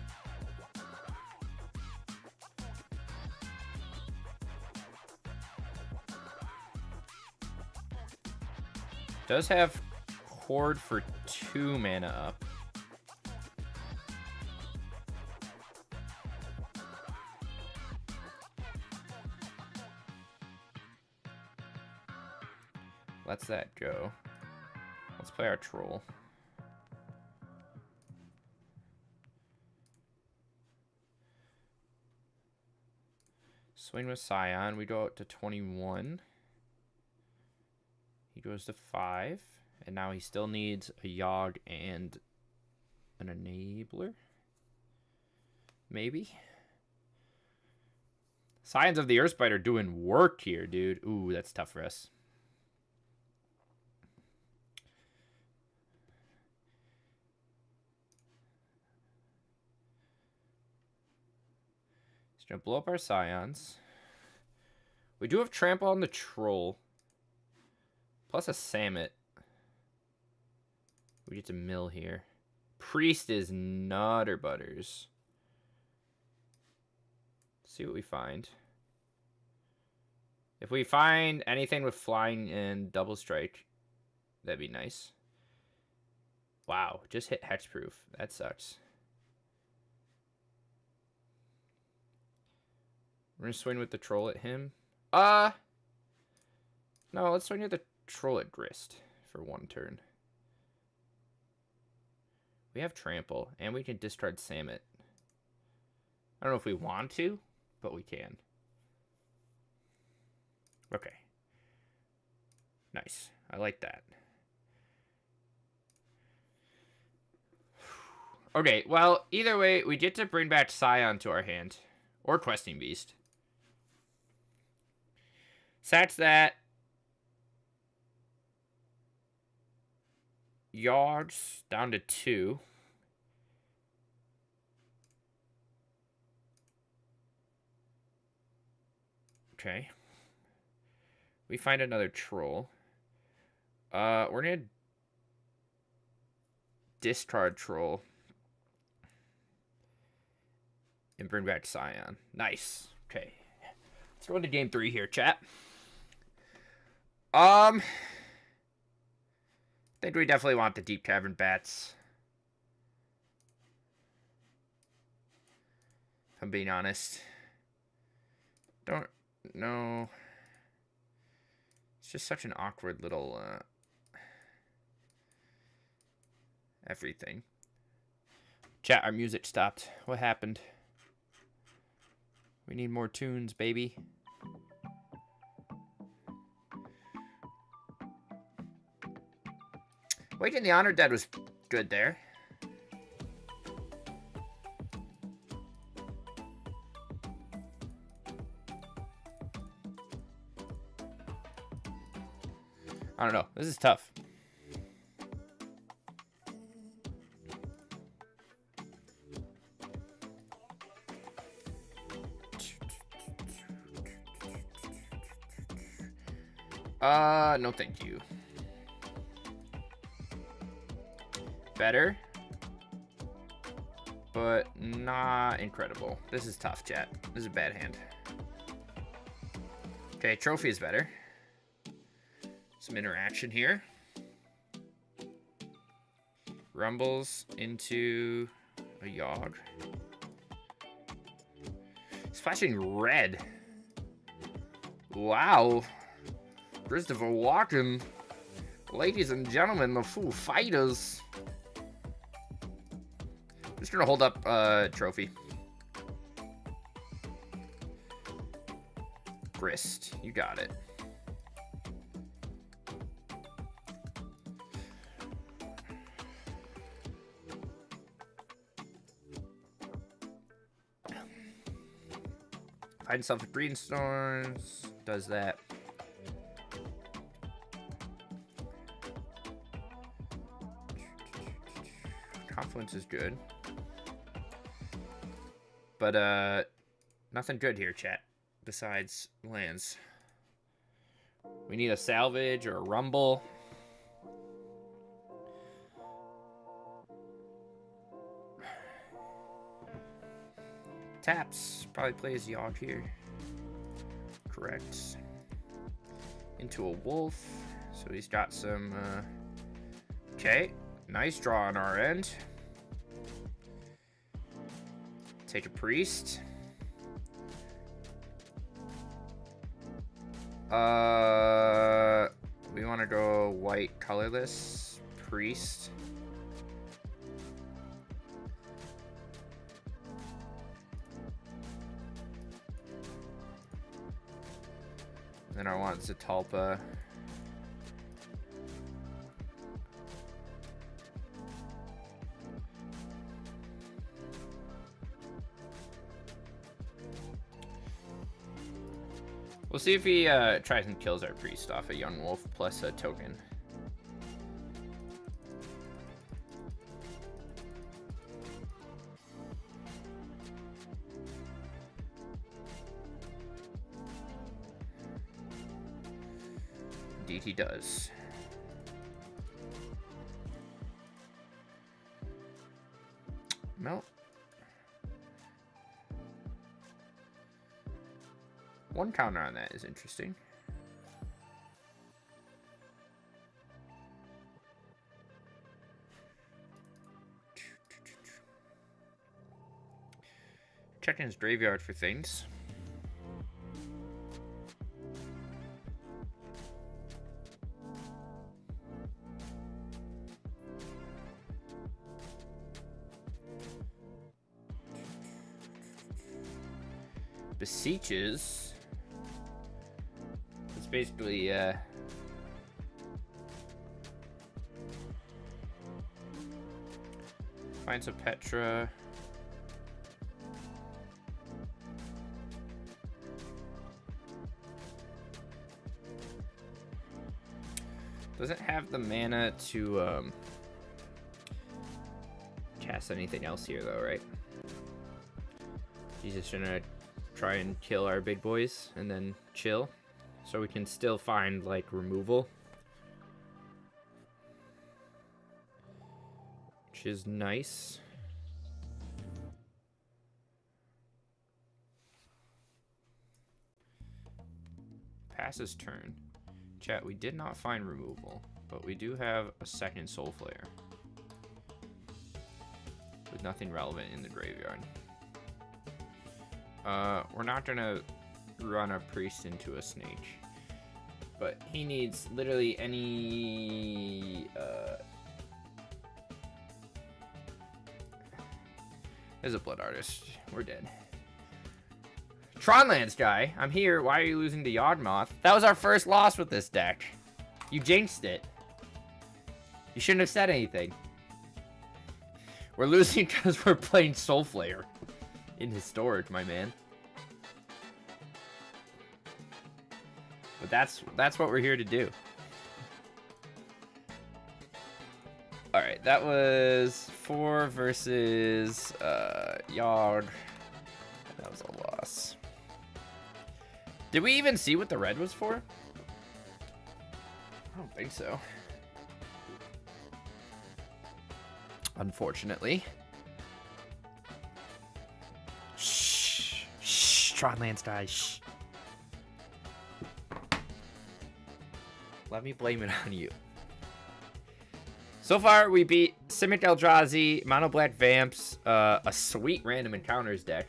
Does have Horde for 2 mana up. Let's that go. Let's play our troll. Swing with Scion. We go out to 21. He goes to 5. And now he still needs a Yogg and an Enabler. Maybe. Scions of the Earthbite are doing work here, dude. Ooh, that's tough for us. He's going to blow up our Scions. We do have Trample on the Troll. Plus a Samet. We get to mill here. Priest is Nutter Butters. See what we find. If we find anything with flying and double strike, that'd be nice. Wow, just hit hexproof. That sucks. We're gonna swing with the troll at him. No, let's swing with the troll at Grist for 1 turn. We have Trample, and we can discard Samet. I don't know if we want to, but we can. Okay. Nice. I like that. Okay, well, either way, we get to bring back Scion to our hand. Or Questing Beast. Sacks that. Yards down to 2. Okay. We find another troll. We're gonna discard troll and bring back Scion. Nice. Okay. Let's go into game 3 here, chat. I think we definitely want the Deep Cavern Bats. If I'm being honest. Don't know. It's just such an awkward little everything. Chat, our music stopped. What happened? We need more tunes, baby. Waking the Honored Dead was good there. I don't know. This is tough. No thank you. Better, but not incredible. This is tough, chat. This is a bad hand. Okay, trophy is better. Some interaction here. Rumbles into a Yogg. Splashing red. Wow. Christopher Walken. Ladies and gentlemen, the Foo Fighters. Just gonna hold up trophy. Grist, you got it. Find yourself a green storms. Does that. Confluence is good. But nothing good here, chat. Besides lands. We need a salvage or a rumble. Taps. Probably plays Yogg here. Correct. Into a wolf. So he's got some... Okay. Nice draw on our end. Take a priest. We want to go white colorless. Priest. Then I want Zatalpa. We'll see if he tries and kills our priest off a young wolf plus a token. Indeed he does. Melt. One counter on that is interesting. Checking his graveyard for things. Beseeches. It's basically finds a Petra. Doesn't have the mana to cast anything else here though, right? He's just gonna try and kill our big boys and then chill. So we can still find, like, removal. Which is nice. Pass his turn. Chat, we did not find removal, but we do have a second Soul Flare. With nothing relevant in the graveyard. We're not gonna run a priest into a snake, but he needs literally any there's a blood artist. We're dead. Tronlands guy, I'm here. Why are you losing to Yawgmoth? That was our first loss with this deck. You jinxed it. You shouldn't have said anything. We're losing because we're playing Soulflare in his storage, my man. But that's what we're here to do. Alright, that was 4 versus Yogg. That was a loss. Did we even see what the red was for? I don't think so. Unfortunately. Shh. Shh. Tronlands guys. Shh. Let me blame it on you. So far, we beat Simic Eldrazi, Mono Black Vamps, a sweet random encounters deck.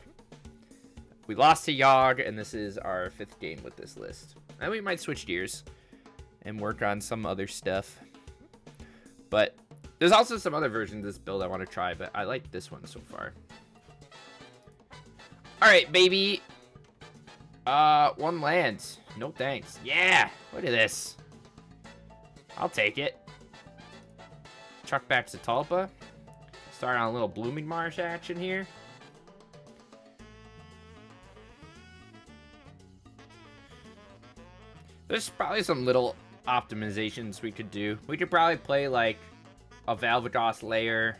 We lost to Yogg, and this is our 5th game with this list. And we might switch gears and work on some other stuff. But there's also some other versions of this build I want to try, but I like this one so far. Alright, baby. 1 land. No thanks. Yeah, look at this. I'll take it. Chuck back to Tulpa. Start on a little Blooming Marsh action here. There's probably some little optimizations we could do. We could probably play like a Valvados layer.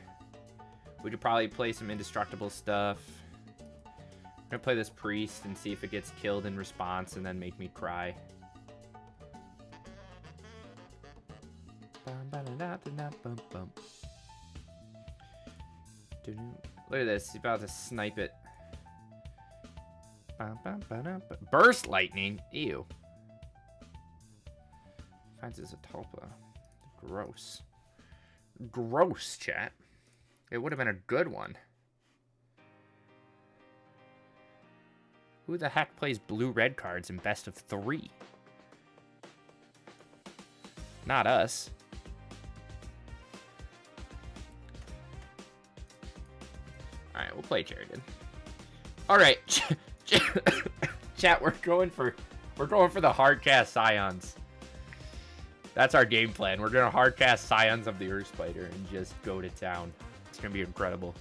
We could probably play some indestructible stuff. I'm gonna play this priest and see if it gets killed in response and then make me cry. Look at this, he's about to snipe it. Burst lightning? Ew. Finds as a tulpa. Gross. Gross, chat. It would have been a good one. Who the heck plays blue-red cards in best of 3? Not us. Alright, we'll play Sheridan. Alright. Chat, we're going for the hardcast Scions. That's our game plan. We're gonna hardcast Scions of the Earth Spider and just go to town. It's gonna be incredible.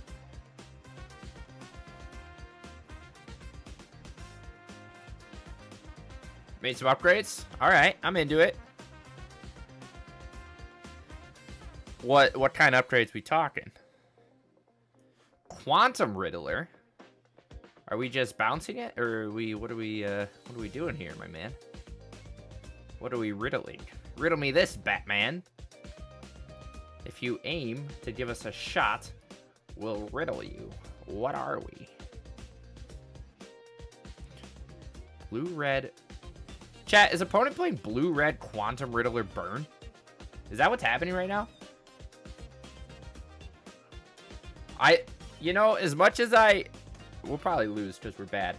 Made some upgrades? Alright, I'm into it. What kind of upgrades we talking? Quantum Riddler? Are we just bouncing it? Or are we what are we doing here, my man? What are we riddling? Riddle me this, Batman. If you aim to give us a shot, we'll riddle you. What are we? Blue-red. Chat, is opponent playing blue-red Quantum Riddler Burn? Is that what's happening right now? You know, as much as we'll probably lose because we're bad.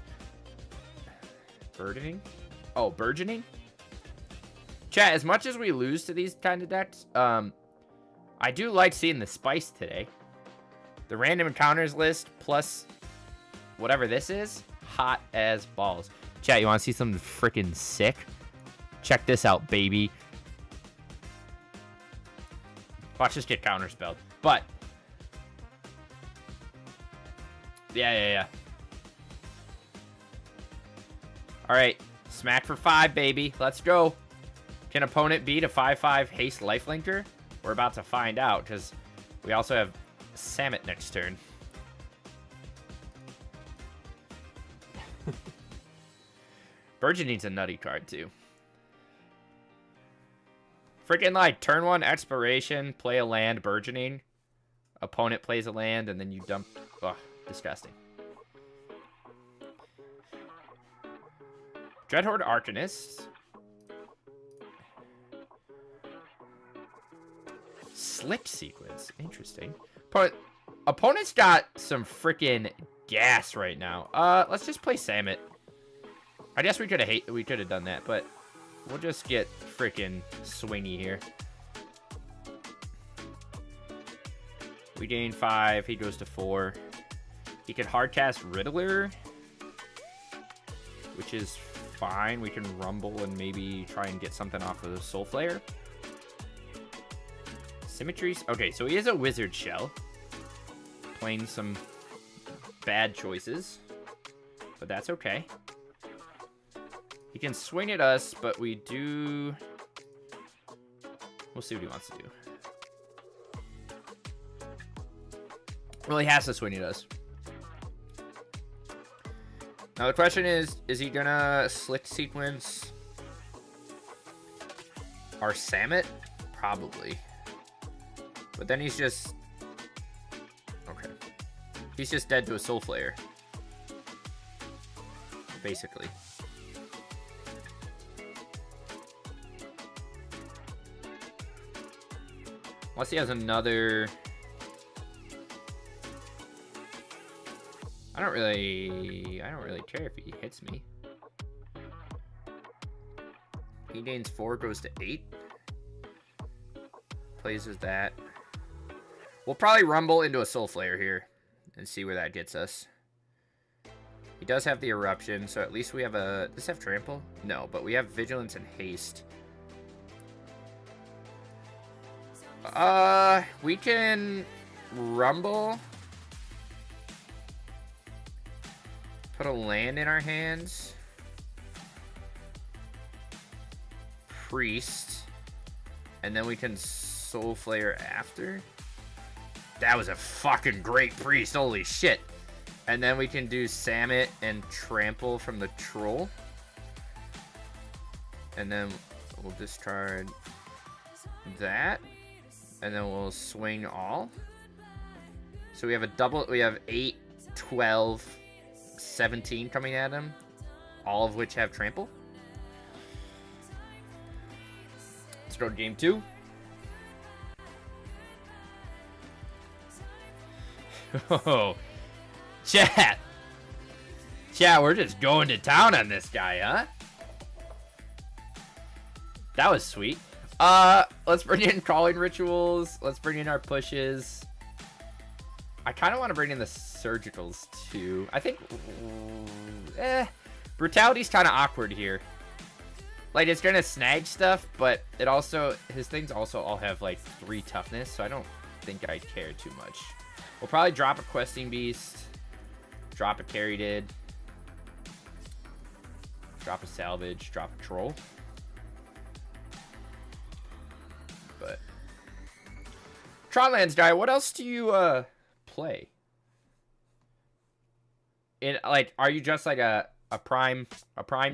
Burgeoning? Oh, Burgeoning? Chat, as much as we lose to these kind of decks, I do like seeing the spice today. The random encounters list plus whatever this is, hot as balls. Chat, you want to see something freaking sick? Check this out, baby. Watch this get counterspelled. But yeah. Alright, smack for 5, baby. Let's go. Can opponent beat a 5/5 haste lifelinker? We're about to find out, because we also have Samet next turn. Burgeon needs a nutty card, too. Freaking, like, turn 1 Expiration, play a land, Burgeoning. Opponent plays a land, and then you dump... Ugh, disgusting. Dreadhorde Arcanist. Slick Sequence. Interesting. Opponent's got some freaking gas right now. Let's just play Samet. I guess we could have done that, but we'll just get freaking swingy here. We gain 5. He goes to 4. He could hardcast Riddler, which is fine. We can rumble and maybe try and get something off of the Soul Flare. Symmetries. Okay, so he has a Wizard Shell. Playing some bad choices, but that's okay. He can swing at us, but we do... We'll see what he wants to do. Well, he has to swing at us. Now the question is he gonna Slick Sequence our Samet? Probably. But then he's just... Okay. He's just dead to a Soul Flare. Basically. Unless he has another... I don't really care if he hits me. He gains 4, goes to 8. Plays as that. We'll probably rumble into a Soul Flare here and see where that gets us. He does have the Eruption, so at least we have a... Does this have Trample? No, but we have Vigilance and Haste. We can rumble. Put a land in our hands. Priest. And then we can Soul Flare after. That was a fucking great priest. Holy shit. And then we can do Samet and Trample from the Troll. And then we'll discard that. And then we'll swing all. So we have a double. We have 8, 12, 17 coming at him. All of which have Trample. Let's go to game 2. Oh, chat, we're just going to town on this guy, huh? That was sweet. Let's bring in Crawling Rituals. Let's bring in our pushes. I kind of want to bring in the Surgicals, too. I think, Brutality's kind of awkward here. Like, it's going to snag stuff, but it also, his things also all have, like, 3 toughness, so I don't think I care too much. We'll probably drop a Questing Beast, drop a Caryatid, drop a Salvage, drop a Troll. But Tronlands guy, what else do you play? In like, are you just like a prime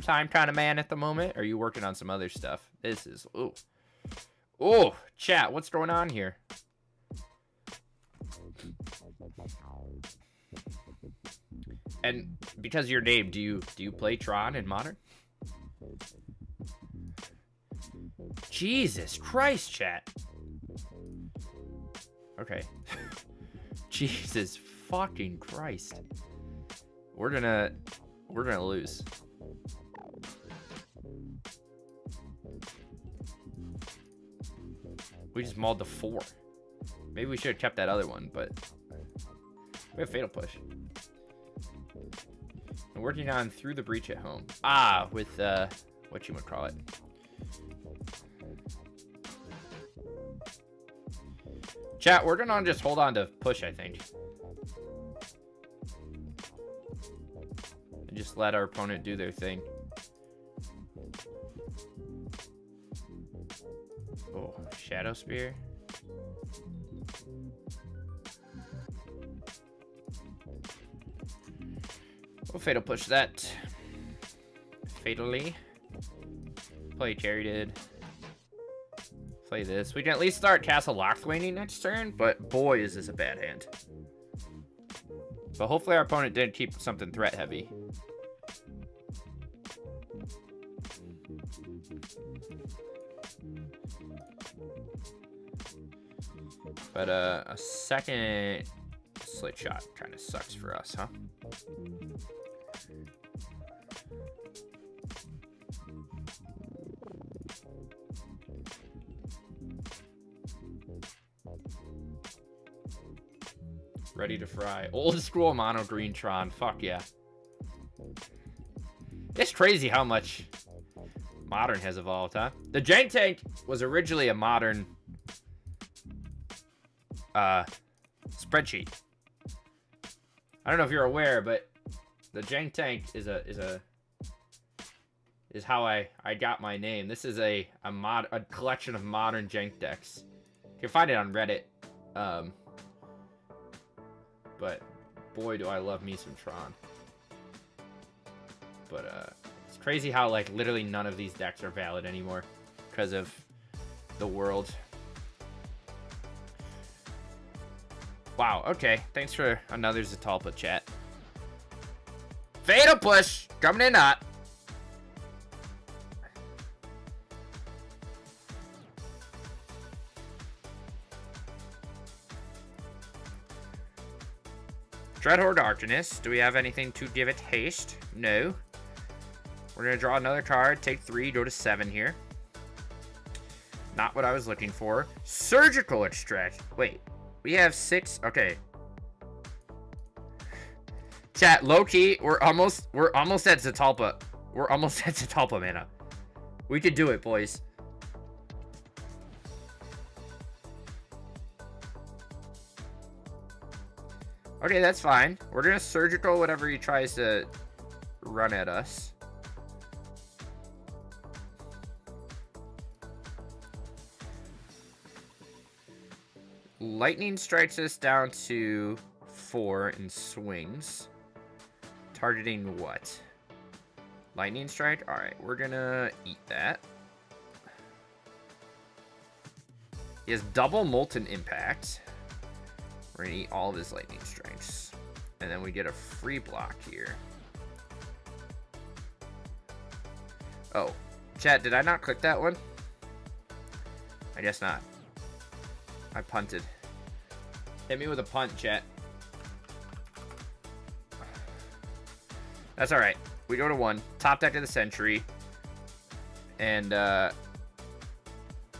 time kind of man at the moment? Or are you working on some other stuff? This is ooh, chat, what's going on here? And because of your name, do you play Tron in Modern? Jesus Christ, chat. Okay. Jesus fucking Christ. We're gonna lose. We just mauled the 4. Maybe we should have kept that other one, but we have Fatal Push. I'm working on Through the Breach at home. Ah, with what you would call it. Chat, we're gonna just hold on to push, I think. And just let our opponent do their thing. Oh, Shadow Spear. We'll Fatal Push that. Fatally. Play Caryatid. Play this. We can at least start Castle Lochthwain next turn, but boy, is this a bad hand. But hopefully our opponent didn't keep something threat heavy. But a second Slit Shot kind of sucks for us, huh? Ready to fry. Old school mono green Tron. Fuck yeah. It's crazy how much Modern has evolved, huh? The Jank Tank was originally a Modern spreadsheet. I don't know if you're aware, but the Jank Tank is how I got my name. This is a collection of modern Jank decks. You can find it on Reddit. But boy, do I love me some Tron. But it's crazy how like literally none of these decks are valid anymore because of the world. Wow, okay. Thanks for another Zatalpa chat. Fatal Push! Coming in hot. Dreadhorde Arcanist. Do we have anything to give it haste? No. We're going to draw another card. Take 3. Go to 7 here. Not what I was looking for. Surgical Extract. Wait. We have 6. Okay. Chat, low-key, we're almost at Zatalpa. We're almost at Zatalpa mana. We could do it, boys. Okay, that's fine. We're gonna surgical whatever he tries to run at us. Lightning strikes us down to 4 and swings. Targeting what? Lightning strike? Alright, we're gonna eat that. He has double Molten Impact. We're gonna eat all of his lightning strikes. And then we get a free block here. Oh, chat, did I not click that one? I guess not. I punted. Hit me with a punt, chat. That's alright. We go to 1. Top deck of the Century. And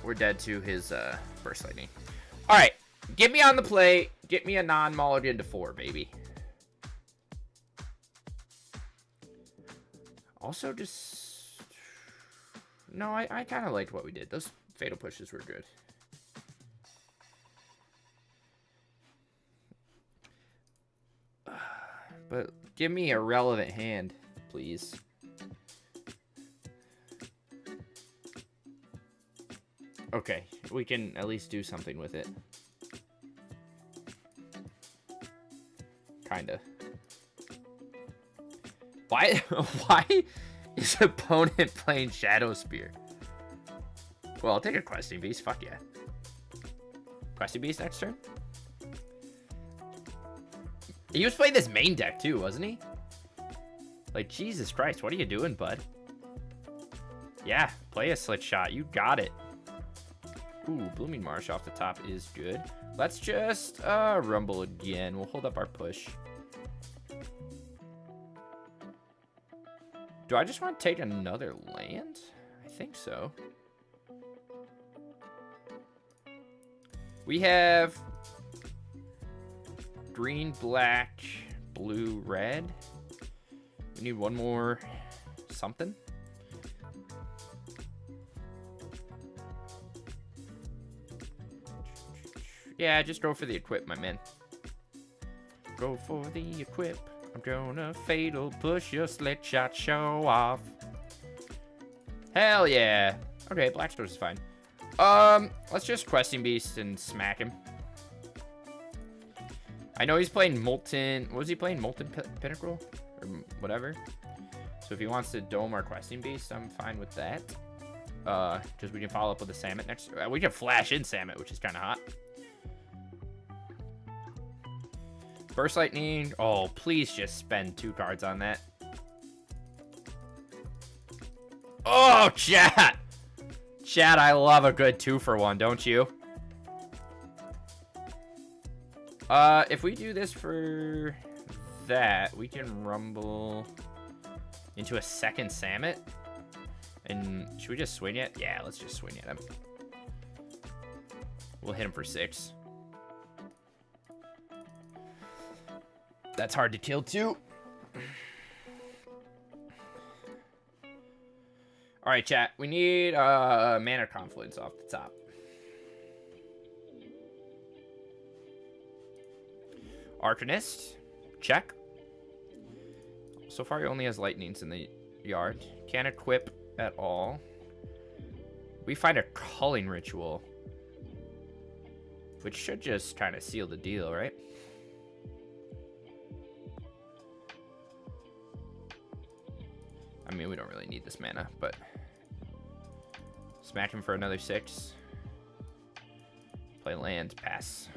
we're dead to his Burst Lightning. Alright. Get me on the play. Get me a non-mulligan to 4, baby. Also, just... No, I kind of liked what we did. Those Fatal Pushes were good. But give me a relevant hand, please. Okay, we can at least do something with it. Kinda. Why is opponent playing Shadow Spear? Well, I'll take a Questing Beast. Fuck yeah. Questing Beast next turn? He was playing this main deck too, wasn't he? Like, Jesus Christ, what are you doing, bud? Yeah, play a Slit Shot. You got it. Ooh, Blooming Marsh off the top is good. Let's just rumble again. We'll hold up our push. Do I just want to take another land? I think so. We have green, black, blue, red. We need one more something. Yeah, just go for the equip, my man. Go for the equip. I'm gonna fatal push your Slit Shot show off. Hell yeah. Okay, Black Stars is fine. Let's just Questing Beast and smack him. I know he's playing Molten... What was he playing? Molten Pinnacle? Or whatever. So if he wants to dome our Questing Beast, I'm fine with that. Because we can follow up with a Samet next... we can flash in Samet, which is kind of hot. Burst Lightning. Oh, please just spend 2 cards on that. Oh, chat! Chat, I love a good 2-for-1, don't you? If we do this for that, we can rumble into a second Samet. And should we just swing it? Yeah, let's just swing at him. We'll hit him for 6. That's hard to kill too. Alright, chat. We need Mana Confluence off the top. Arcanist. Check. So far he only has lightnings in the yard. Can't equip at all. We find a Culling Ritual, which should just kind of seal the deal, right? I mean, we don't really need this mana, but smack him for another 6. Play land, pass.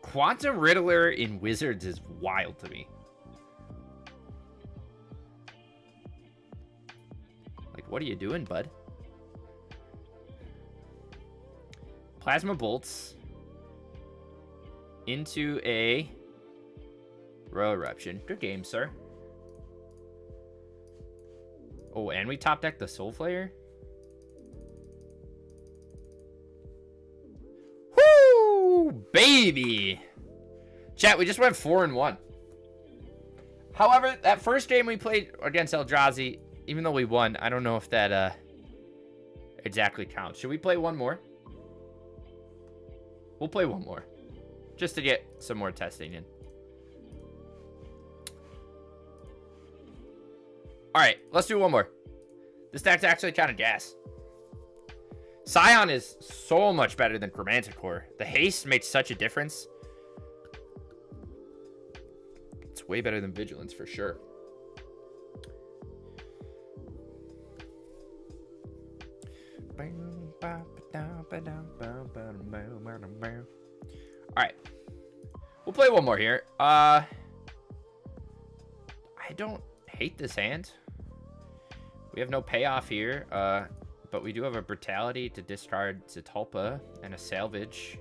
Quantum Riddler in Wizards is wild to me. Like, what are you doing, bud? Plasma Bolts. into a Royal Eruption. Good game, sir. Oh, and we top deck the Soul Flare. Woo, baby! Chat, we just went 4-1. However, that first game we played against Eldrazi, even though we won, I don't know if that exactly counts. Should we play one more? We'll play one more, just to get some more testing in. All right, let's do one more. This deck's actually kind of gas. Scion is so much better than Chromanticore. The haste makes such a difference. It's way better than Vigilance for sure. Alright. We'll play one more here. I don't hate this hand. We have no payoff here, but we do have a Brutality to discard Zetalpa and a Salvage.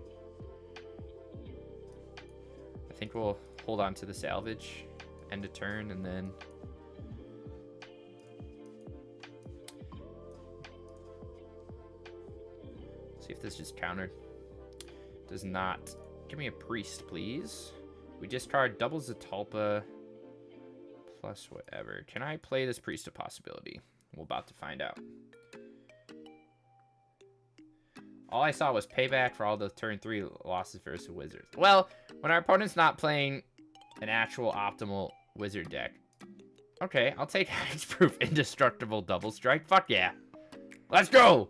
I think we'll hold on to the Salvage, end of turn, and then see if this just countered. Does not. Give me a Priest, please. We discard double Zetalpa plus whatever. Can I play this Priest of Possibility? We're about to find out. All I saw was payback for all the turn 3 losses versus Wizards. Well, when our opponent's not playing an actual optimal Wizard deck. Okay, I'll take Hexproof Indestructible Double Strike. Fuck yeah. Let's go!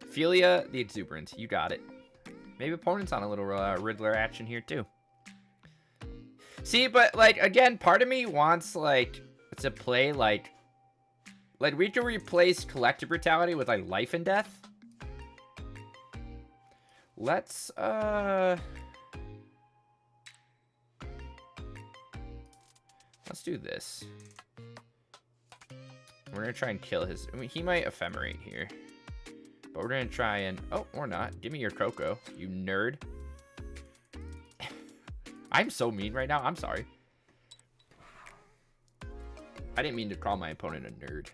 Ophelia the Exuberant. You got it. Maybe opponent's on a little Riddler action here too. See, but like, again, part of me wants like to play like we could replace Collective Brutality with like Life and Death. Let's do this. We're gonna try and kill his. I mean, he might Ephemerate here, but we're gonna try and. Oh, or not. Give me your Coco, you nerd. I'm so mean right now. I'm sorry. I didn't mean to call my opponent a nerd.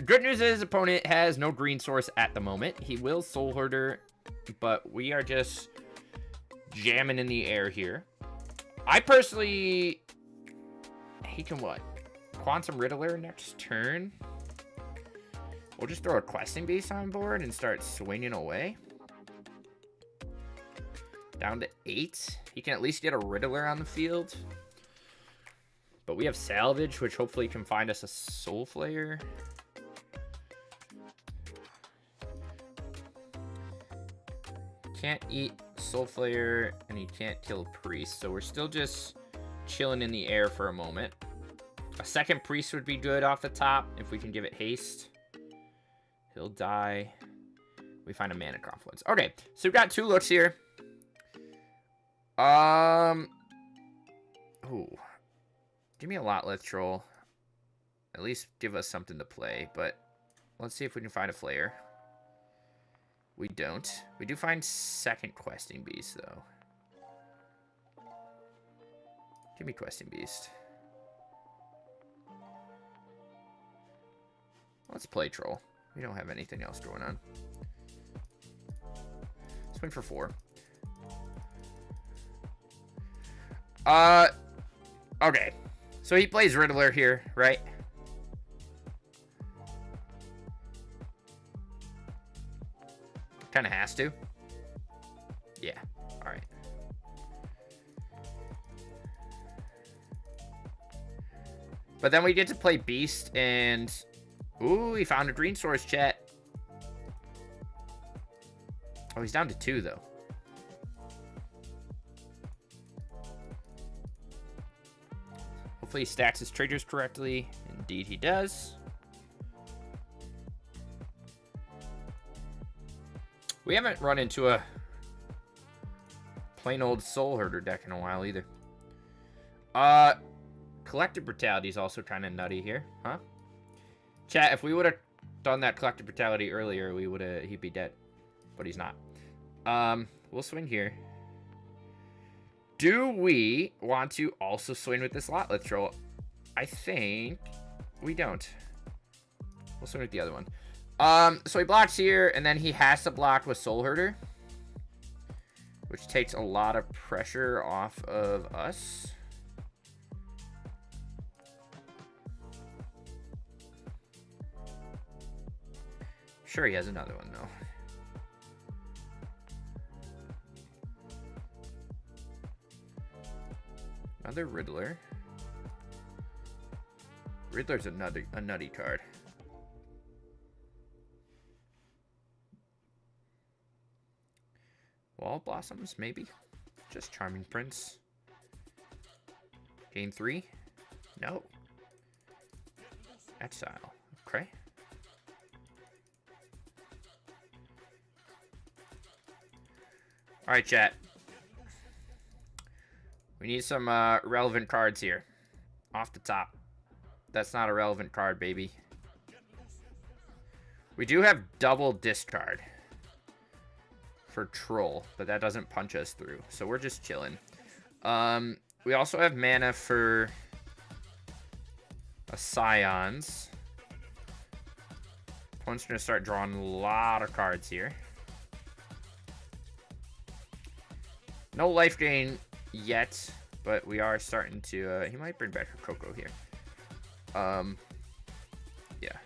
Good news is opponent has no green source at the moment. He will Soul Hoarder, but we are just jamming in the air here. I personally, he can what? Quantum Riddler next turn. We'll just throw a Questing Beast on board and start swinging away. Down to 8. He can at least get a Riddler on the field. But we have Salvage, which hopefully can find us a Soul Flare. Can't eat Soul Flare, and he can't kill a Priest. So we're still just chilling in the air for a moment. A second Priest would be good off the top if we can give it haste. He'll die. We find a Mana Confluence. Okay, so we've got 2 looks here. Ooh. Give me a lot less troll. At least give us something to play, but let's see if we can find a Flare. We don't. We do find second Questing Beast, though. Give me Questing Beast. Let's play Troll. We don't have anything else going on. Swing for 4. Okay. So he plays Riddler here, right? Kind of has to. Yeah. All right. But then we get to play Beast and... Ooh, he found a green source, chat. Oh, he's down to 2, though. Hopefully he stacks his triggers correctly. Indeed he does. We haven't run into a plain old Soul Herder deck in a while either. Collective Brutality is also kind of nutty here, huh? Chat, if we would have done that Collective Brutality earlier, he'd be dead. but he's not. We'll swing here. Do we want to also swing with this Lotleth Troll? I think we don't. We'll swing with the other one. So he blocks here, and then he has to block with Soul Herder, which takes a lot of pressure off of us. Sure, he has another one, though. Another Riddler. Riddler's a nutty card. Wall Blossoms, maybe? Just Charming Prince. Gain 3? No. Exile. Okay. Alright, chat. We need some relevant cards here. Off the top. That's not a relevant card, baby. We do have double discard for Troll, but that doesn't punch us through. So we're just chilling. We also have mana for a Scions. Opponent's going to start drawing a lot of cards here. No life gain yet, but we are starting to... he might bring back a Coco here. Yeah.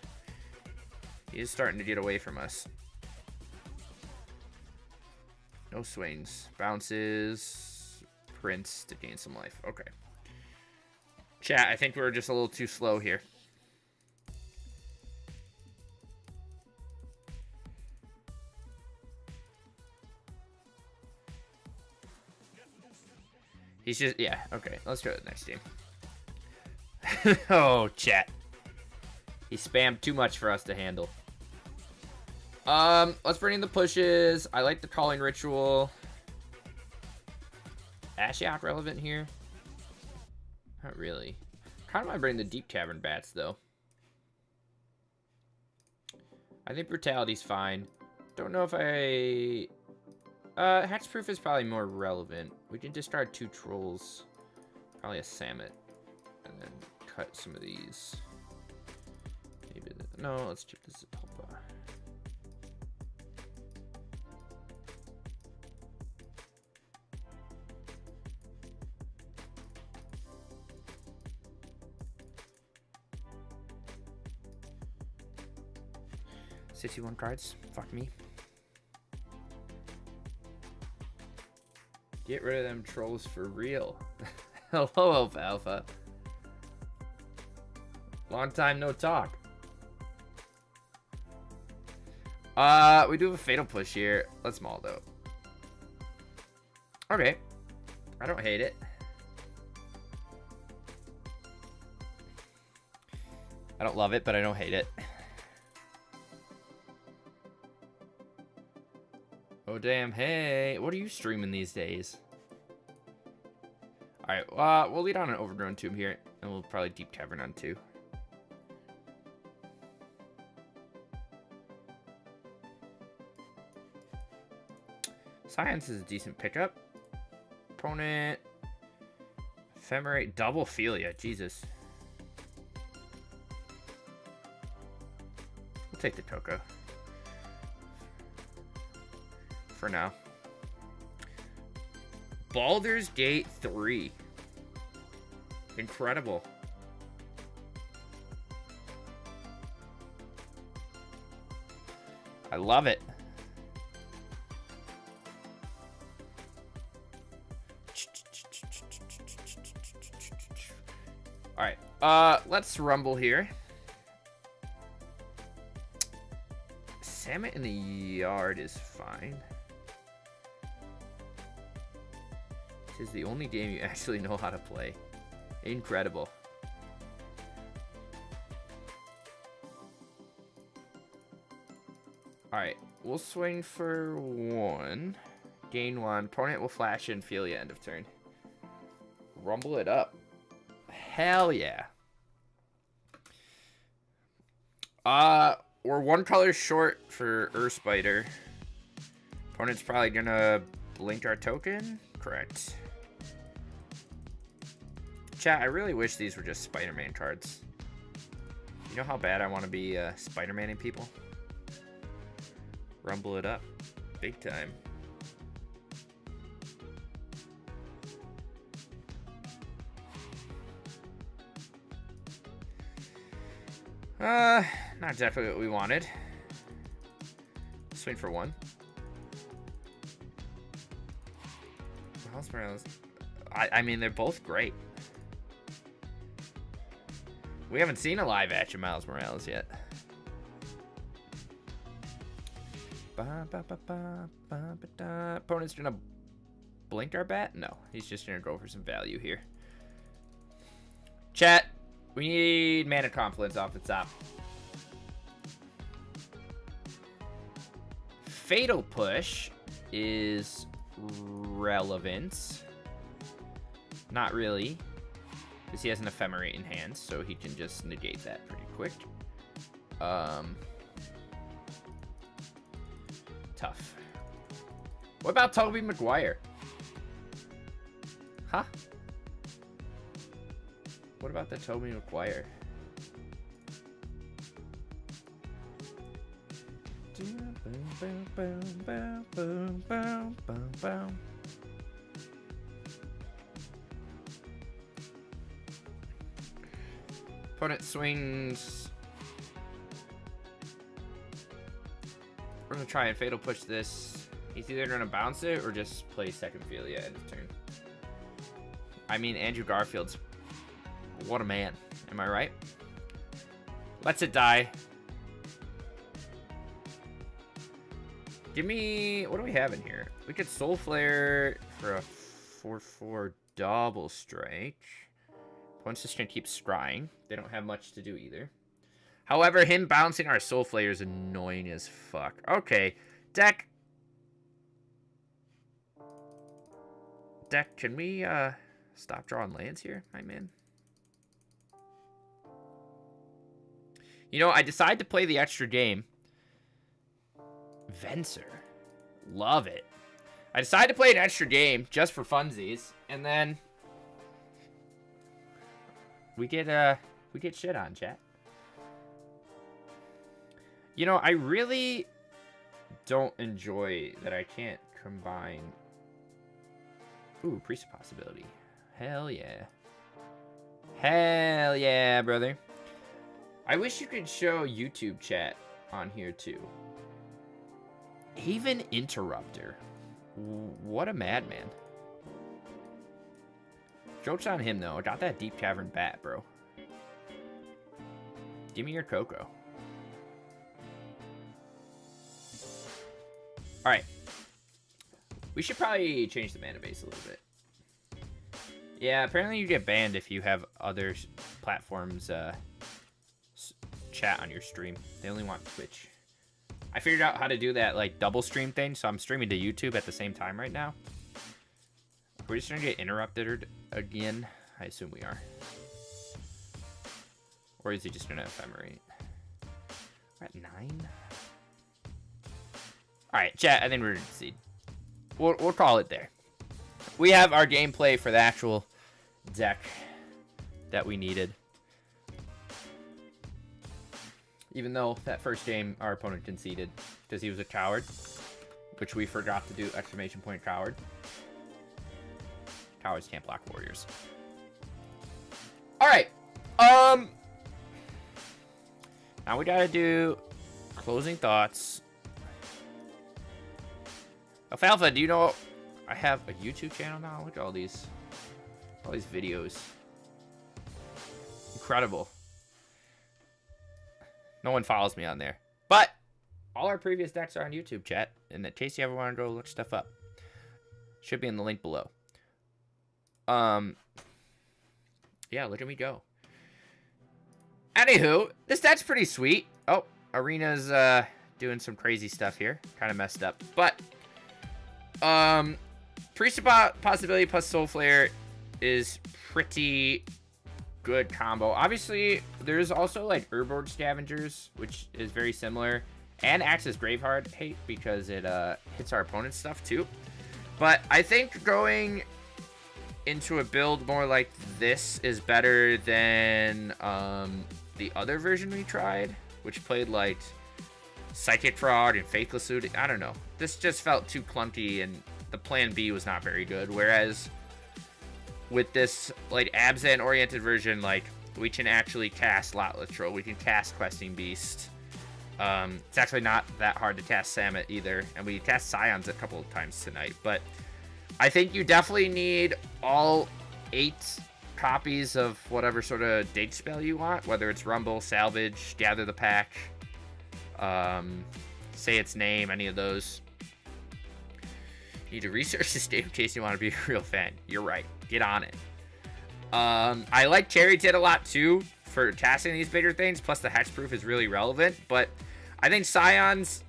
He is starting to get away from us. No swings. Bounces. Prince to gain some life. Okay. Chat, I think we're just a little too slow here. He's just, yeah, okay. Let's go to the next game. Oh, chat. He spammed too much for us to handle. Let's bring in the pushes. I like the Calling Ritual. Ashiok relevant here? Not really. Kind of want to bring the Deep Cavern Bats, though. I think Brutality's fine. Don't know if I... Hexproof is probably more relevant. We can discard 2 Trolls. Probably a Samet. And then cut some of these. Maybe... No, let's check this Zapulpa. $61 cards. Fuck me. Get rid of them trolls for real. Hello, Alfalfa. Long time no talk. We do have a Fatal Push here. Let's maul, though. Okay. I don't hate it. I don't love it, but I don't hate it. Oh, damn. Hey, what are you streaming these days? Alright, we'll lead on an Overgrown Tomb here, and we'll probably Deep Cavern on 2. Science is a decent pickup. Opponent. Ephemerate. Double Philia. Jesus. We'll take the Coco. For now. Baldur's Gate 3. Incredible. I love it. Alright, let's rumble here. Samet in the yard is fine. This is the only game you actually know how to play. Incredible. Alright, we'll swing for 1. Gain 1. Opponent will flash in Philia end of turn. Rumble it up. Hell yeah. We're 1 color short for Earthspider. Opponent's probably gonna blink our token. Correct. Chat, I really wish these were just Spider-Man cards. You know how bad I want to be Spider-Man-ing people? Rumble it up. Big time. Not exactly what we wanted. Swing for one. Miles Morales. I mean, they're both great. We haven't seen a live action Miles Morales yet. Opponent's gonna blink our bat? No, he's just gonna go for some value here. Chat, we need Mana Confluence off the top. Fatal Push is relevant. Not really. Because he has an Ephemerate in hand, so he can just negate that pretty quick. Tough. What about Tobey Maguire? Huh? What about the Tobey Maguire? Opponent swings. We're gonna try and Fatal Push this. He's either gonna bounce it or just play second Phelia at his turn. I mean, Andrew Garfield's... What a man. Am I right? Lets it die. Give me... What do we have in here? We could Soul Flare for a 4/4 double strike. Opponent's just gonna keep scrying. They don't have much to do either. However, him bouncing our Soul Flare is annoying as fuck. Okay. Deck, can we stop drawing lands here, my man? You know, I decided to play the extra game. Venser. Love it. I decided to play an extra game just for funsies, and then we get shit on, chat. You know, I really don't enjoy that I can't combine. Ooh, Priest of Possibility. Hell yeah. Hell yeah, brother. I wish you could show YouTube chat on here too. Haven Interrupter. What a madman. Joke's on him though. I got that Deep Cavern bat, bro. Give me your Coco. Alright. We should probably change the mana base a little bit. Yeah, apparently you get banned if you have other platforms chat on your stream. They only want Twitch. I figured out how to do that like double stream thing, so I'm streaming to YouTube at the same time right now. We're just gonna get interrupted again. I assume we are. Or is he just gonna ephemerate? We're at 9. Alright, chat, I think we're gonna concede. We'll call it there. We have our gameplay for the actual deck that we needed. Even though that first game our opponent conceded because he was a coward, which we forgot to do, exclamation point coward. Cowards can't block warriors. Alright. Now we gotta do closing thoughts. Alfalfa, do you know I have a YouTube channel now? Look at all these videos. Incredible. No one follows me on there. But all our previous decks are on YouTube, chat. In case you ever want to go look stuff up. Should be in the link below. Yeah, look at me go. Anywho, this deck's pretty sweet. Oh, Arena's doing some crazy stuff here. Kind of messed up. But Priest of Possibility plus Soul Flare is pretty good combo. Obviously, there's also like Urborg Scavengers, which is very similar, and acts as Graveheart hate because it hits our opponent's stuff too. But I think going into a build more like this is better than the other version we tried, which played like Psychic Frog and Faithless Suit. I don't know. This just felt too clunky, and the plan B was not very good. Whereas with this like Abzan oriented version, like we can actually cast Lotless Troll, we can cast Questing Beast. It's actually not that hard to cast Samet either, and we cast Scions a couple of times tonight. But I think you definitely need all 8 copies of whatever sort of date spell you want, whether it's Rumble, Salvage, Gather the Pack, say its name, any of those. You need to research this game in case you want to be a real fan. You're right. Get on it. I like Cherry Tit a lot too for casting these bigger things, plus the hexproof is really relevant, but I think Scions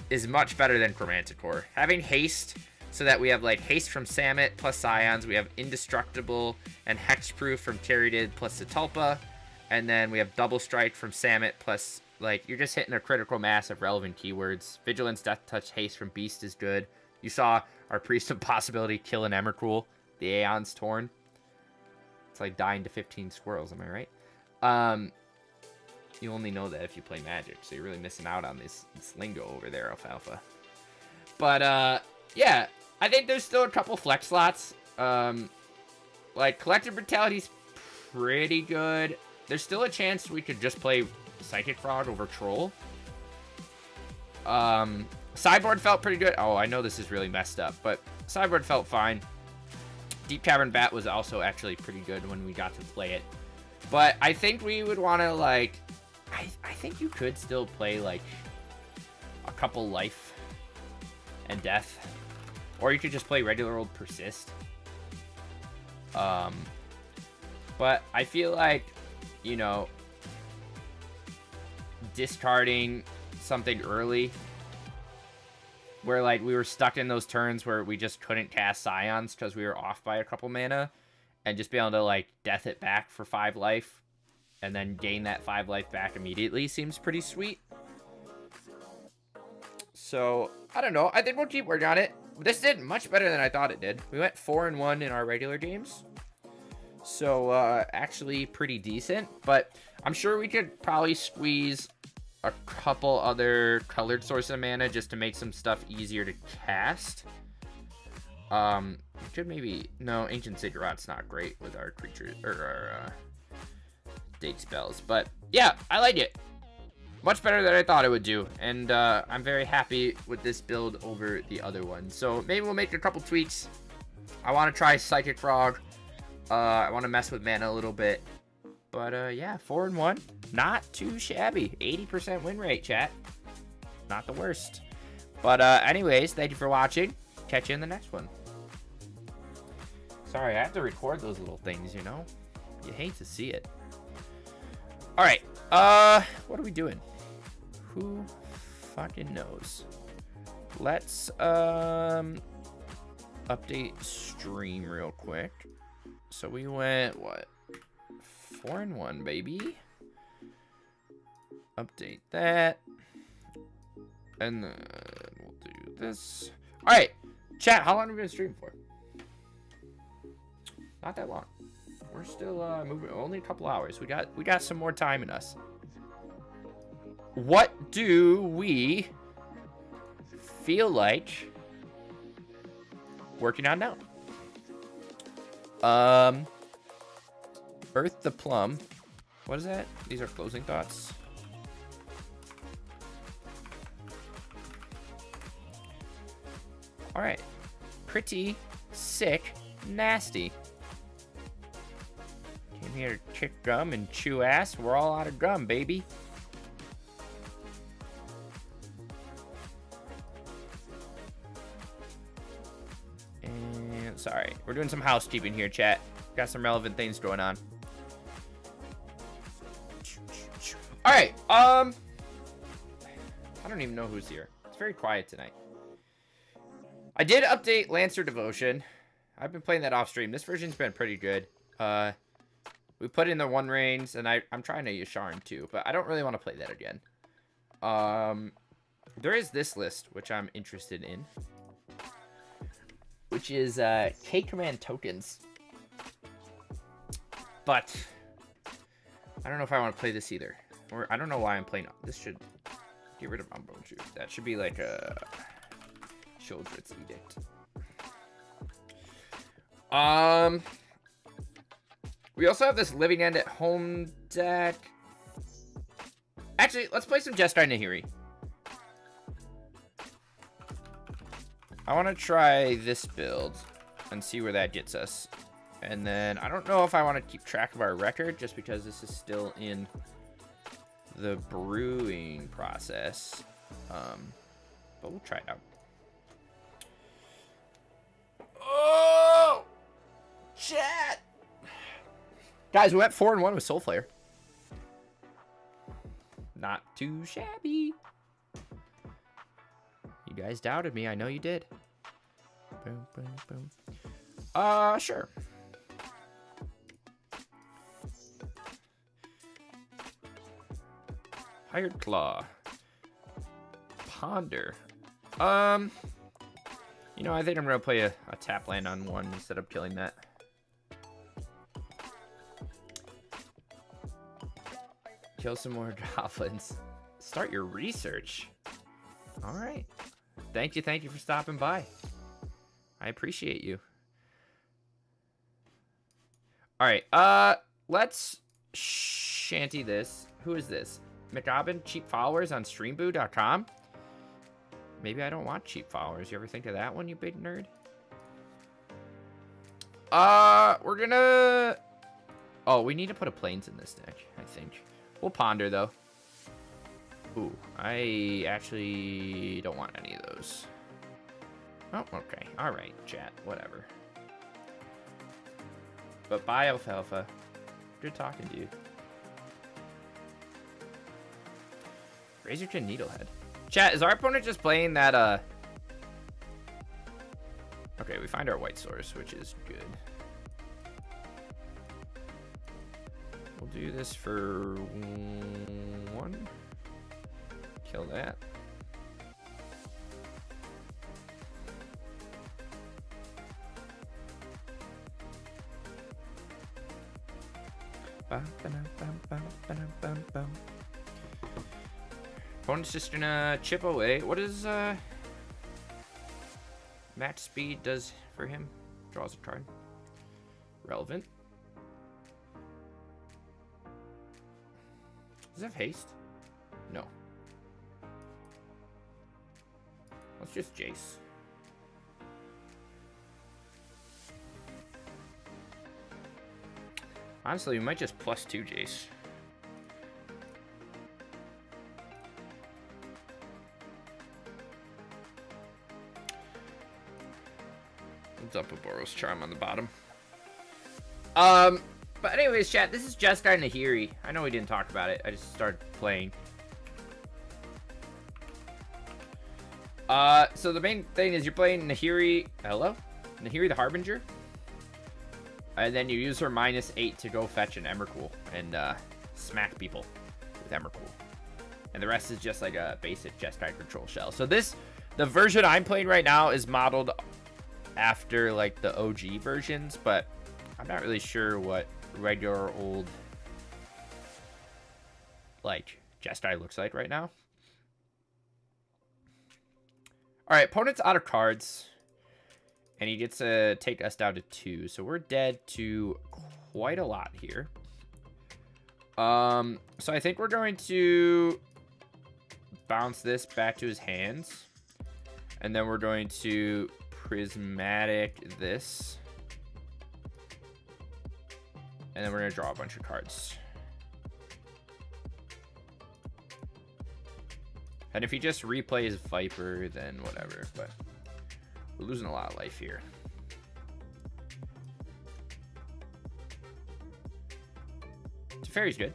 is much better than Chromanticore. Having haste so that we have like haste from Samet plus Scions, we have indestructible and hexproof from Cherry plus Satulpa, and then we have double strike from Samet plus, like, you're just hitting a critical mass of relevant keywords. Vigilance, Death Touch, haste from Beast is good. You saw our Priest of Possibility kill an Emrakul, the Aeon's Torn. It's like dying to 15 squirrels, am I right? You only know that if you play Magic, so you're really missing out on this lingo over there, Alfalfa. But, yeah, I think there's still a couple flex slots. Like, Collective Brutality's pretty good. There's still a chance we could just play Psychic Frog over Troll. Sideboard felt pretty good. Oh, I know this is really messed up, but sideboard felt fine. Deep Cavern Bat was also actually pretty good when we got to play it. But I think we would want to, like, I think you could still play, like, a couple Life and Death. Or you could just play regular old Persist. But I feel like, you know, discarding something early, where, like, we were stuck in those turns where we just couldn't cast Scions because we were off by a couple mana, and just be able to, like, death it back for 5 life, and then gain that 5 life back immediately seems pretty sweet. So, I don't know. I think we'll keep working on it. This did much better than I thought it did. We went 4-1 in our regular games. So, actually pretty decent. But I'm sure we could probably squeeze a couple other colored sources of mana just to make some stuff easier to cast. We could maybe... No, Ancient Ziggurat's not great with our creatures, or our date spells. But, yeah, I like it. Much better than I thought it would do. And I'm very happy with this build over the other one. So, maybe we'll make a couple tweaks. I want to try Psychic Frog. I want to mess with mana a little bit. But, yeah, 4-1. Not too shabby. 80% win rate, chat. Not the worst. But, anyways, thank you for watching. Catch you in the next one. Sorry, I have to record those little things, you know? You hate to see it. Alright, what are we doing? Who fucking knows? Let's, update stream real quick. So we went, what? 4-1, baby. Update that. And then we'll do this. Alright, chat, how long are we going to stream for? Not that long. We're still moving. Only a couple hours. We got some more time in us. What do we feel like working on now? Earth the Plum. What is that? These are closing thoughts. All right. Pretty sick, nasty. Came here to kick gum and chew ass. We're all out of gum, baby. And sorry, we're doing some housekeeping here, chat. Got some relevant things going on. All right. I don't even know who's here. It's very quiet tonight. I did update Lancer Devotion. I've been playing that off stream. This version's been pretty good. We put in the One Rings, and I'm trying to use Sharn too, but I don't really want to play that again. There is this list, which I'm interested in, which is K-Command tokens. But I don't know if I want to play this either. Or I don't know why I'm playing. This should get rid of Unbone Truth. That should be like a Children's Edict. We also have this Living End at Home deck. Actually, let's play some Jeskai Nahiri. I want to try this build and see where that gets us. And then I don't know if I want to keep track of our record just because this is still in the brewing process. But we'll try it out. Oh! Chat! Guys, we went 4-1 with Soul Flare. Not too shabby. You guys doubted me. I know you did. Boom, boom, boom. Sure. Hired Claw. Ponder. You know, I think I'm going to play a tap land on one instead of killing that. Kill some more goblins. Start your research. All right. Thank you for stopping by. I appreciate you. All right, let's shanty this. Who is this? McGobbin, cheap followers on streamboo.com. Maybe I don't want cheap followers. You ever think of that one, you big nerd? We're gonna... Oh, we need to put a plains in this deck, I think. We'll ponder, though. Ooh, I actually don't want any of those. Oh, okay. All right, chat. Whatever. But bye, Alfalfa. Good talking to you. Razorkin Needlehead. Chat, is our opponent just playing that, Okay, we find our white source, which is good. We'll do this for 1. Kill that. Opponent's just gonna chip away. What is match speed does for him? Draws a card. Relevant. Does it have haste? No. Let's just Jace. Honestly, we might just +2 Jace. We'll dump a Boros Charm on the bottom. But anyways, chat, this is Jeskai Nahiri. I know we didn't talk about it. I just started playing. So the main thing is you're playing Nahiri. Hello? Nahiri the Harbinger. And then you use her -8 to go fetch an Emrakul and smack people with Emrakul. And the rest is just like a basic Jeskai control shell. So the version I'm playing right now is modeled after like the OG versions, but I'm not really sure what regular old like Jeskai looks like right now. All right, opponent's out of cards. And he gets to take us down to 2. So we're dead to quite a lot here. So I think we're going to bounce this back to his hands. And then we're going to prismatic this. And then we're going to draw a bunch of cards. And if he just replays Viper, then whatever. But we're losing a lot of life here. Teferi's good.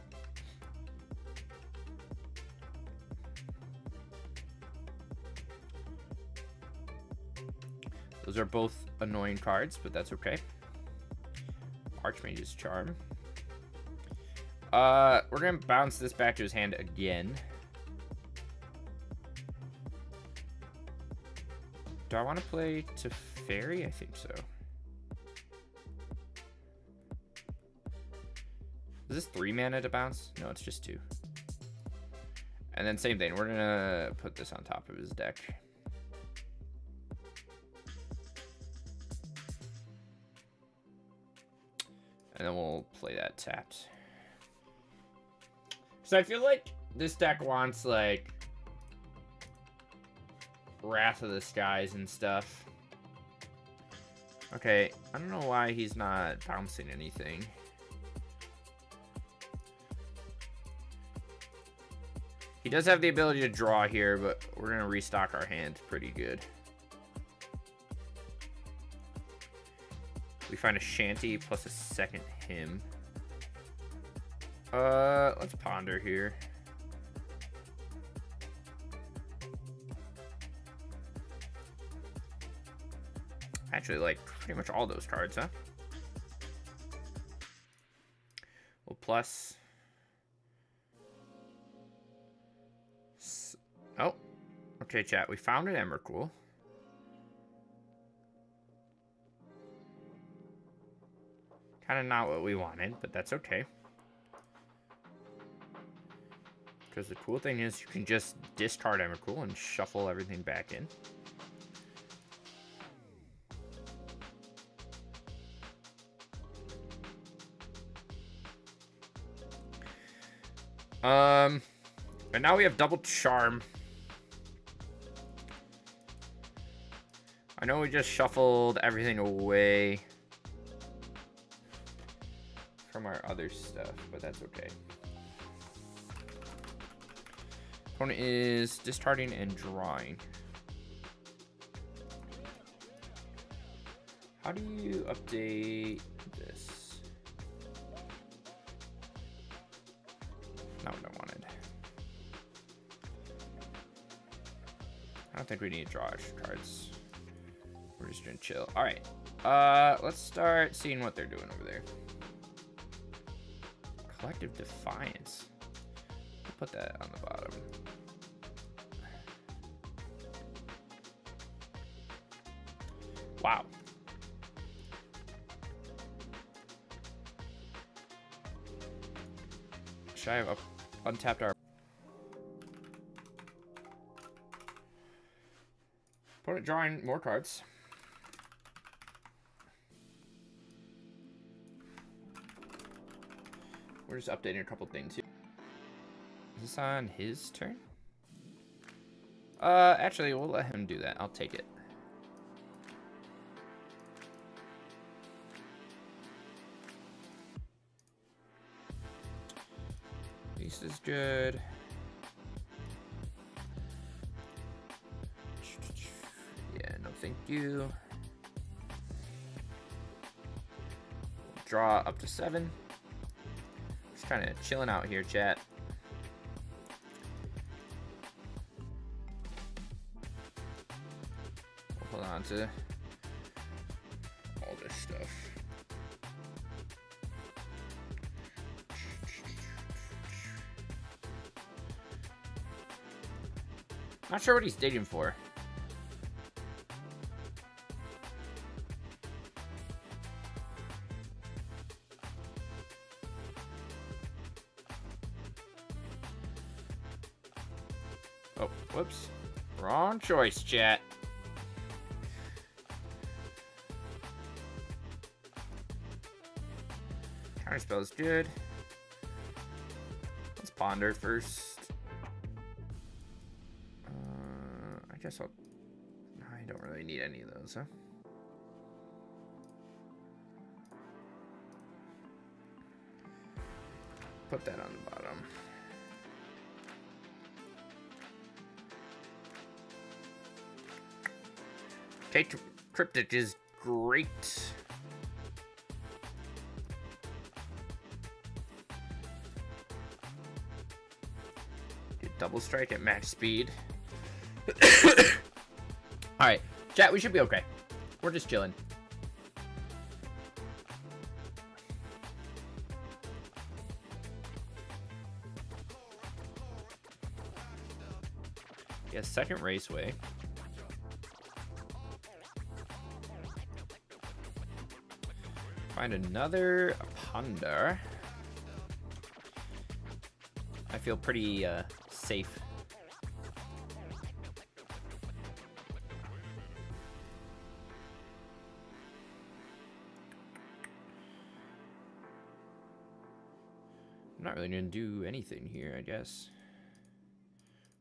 Those are both annoying cards, but that's okay. Archmage's Charm. We're gonna bounce this back to his hand again. Do I want to play Teferi? I think so. Is this 3 mana to bounce? No, it's just 2. And then same thing. We're going to put this on top of his deck. And then we'll play that tapped. So I feel like this deck wants, like, Wrath of the Skies and stuff. Okay, I don't know why he's not bouncing anything. He does have the ability to draw here, but we're going to restock our hand pretty good. We find a Shanty plus a second hymn. Let's ponder here. Actually, like, pretty much all those cards, huh? Well, plus... Oh, okay, chat. We found an Emrakul. Kind of not what we wanted, but that's okay. Because the cool thing is you can just discard Emrakul and shuffle everything back in. And now we have double charm. I know we just shuffled everything away from our other stuff, but that's okay. Opponent is discarding and drawing. How do you update this? Not what I wanted. I don't think we need to draw extra cards. We're just gonna chill. All right. Let's start seeing what they're doing over there. Collective Defiance. I'll put that on the bottom. Wow. Should I have untapped our opponent drawing more cards? We're just updating a couple things here. Is this on his turn? Actually, we'll let him do that. I'll take it. This is good. Yeah, no thank you. Draw up to 7. Just kind of chilling out here, chat. We'll hold on to all this stuff. Not sure what he's digging for. Oh, whoops. Wrong choice, chat. Counterspell is good. Let's ponder first. I guess I don't really need any of those, huh? Put that on the bottom. Okay, Cryptic is great. Double strike at max speed. Alright, chat, we should be okay. We're just chilling. Yeah, second Raceway. Find another ponder. I feel pretty safe. I'm not really gonna do anything here, I guess.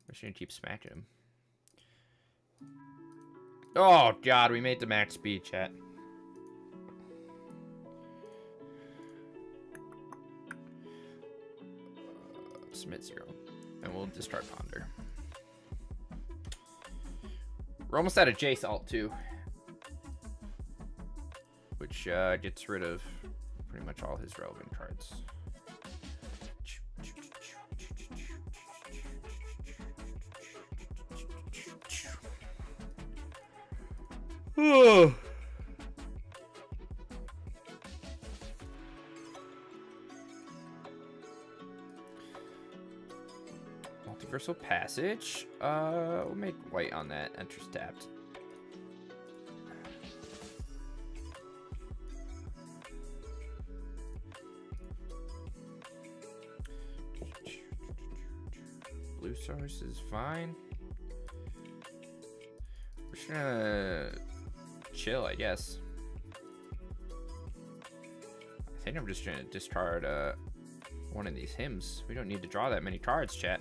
We're just gonna keep smacking him. Oh god, we made the max speed, chat. Submit 0. And we'll discard ponder. We're almost out of Jace alt too. Which gets rid of pretty much all his relevant cards. Oh. Multiversal Passage. We'll make white on that. Enters tapped. Blue source is fine. We're just gonna chill, I guess. I think I'm just gonna discard one of these hymns. We don't need to draw that many cards, chat.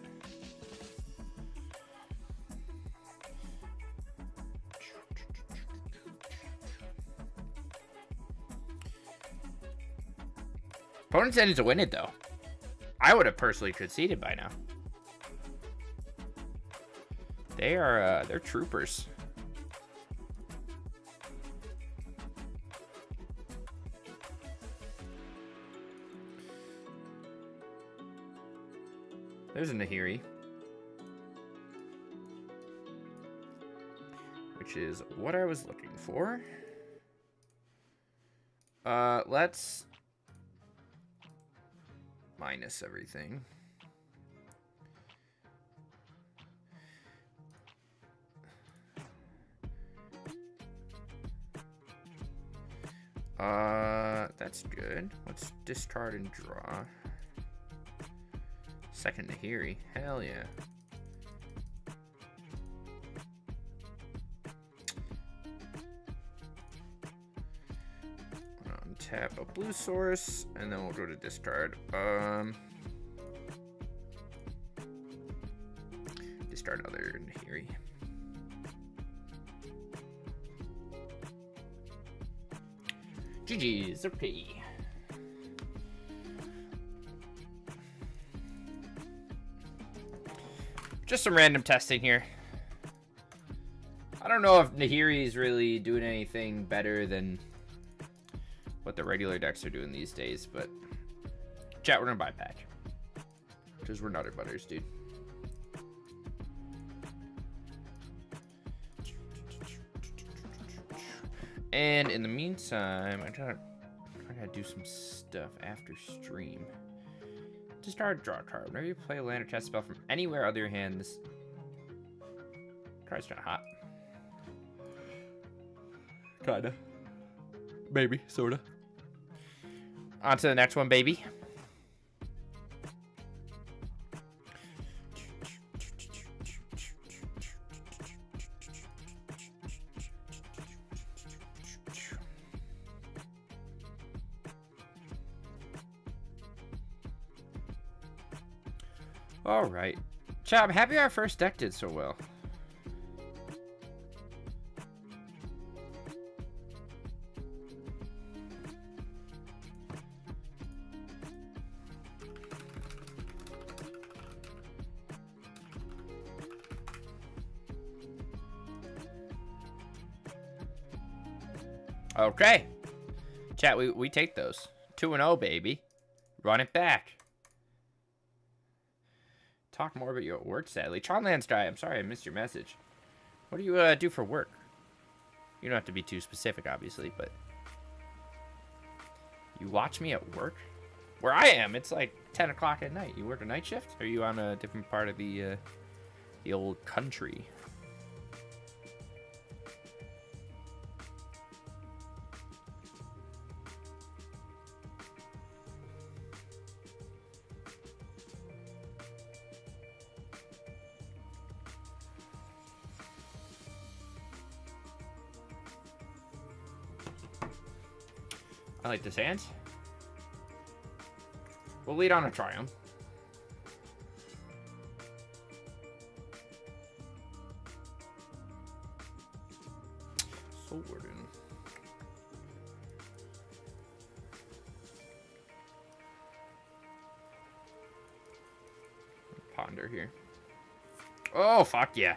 Opponents ended to win it though. I would have personally conceded by now. They are they're troopers. There's a Nahiri. Which is what I was looking for. Let's minus everything. That's good. Let's discard and draw. Second Nahiri. Hell yeah. Tap a blue source, and then we'll go to discard. Discard another Nahiri. GG's, okay. Just some random testing here. I don't know if Nahiri is really doing anything better than what the regular decks are doing these days, but chat, we're gonna buy patch. Because we're Nutter Butters, dude. And in the meantime, I gotta do some stuff after stream. Discard, draw a card. Whenever you play a land or cast spell from anywhere other than your hand, this card's kinda hot. Kinda. Maybe, sorta. On to the next one, baby. All right. Chat, I'm happy our first deck did so well. Okay. Chat, we take those. 2-0, baby. Run it back. Talk more about your work, sadly. Tronlands guy, I'm sorry I missed your message. What do you do for work? You don't have to be too specific, obviously, but... You watch me at work? Where I am, it's like 10 o'clock at night. You work a night shift? Or are you on a different part of the old country? I like this hand. We'll lead on a Triumph. Sword. Ponder here. Oh, fuck yeah.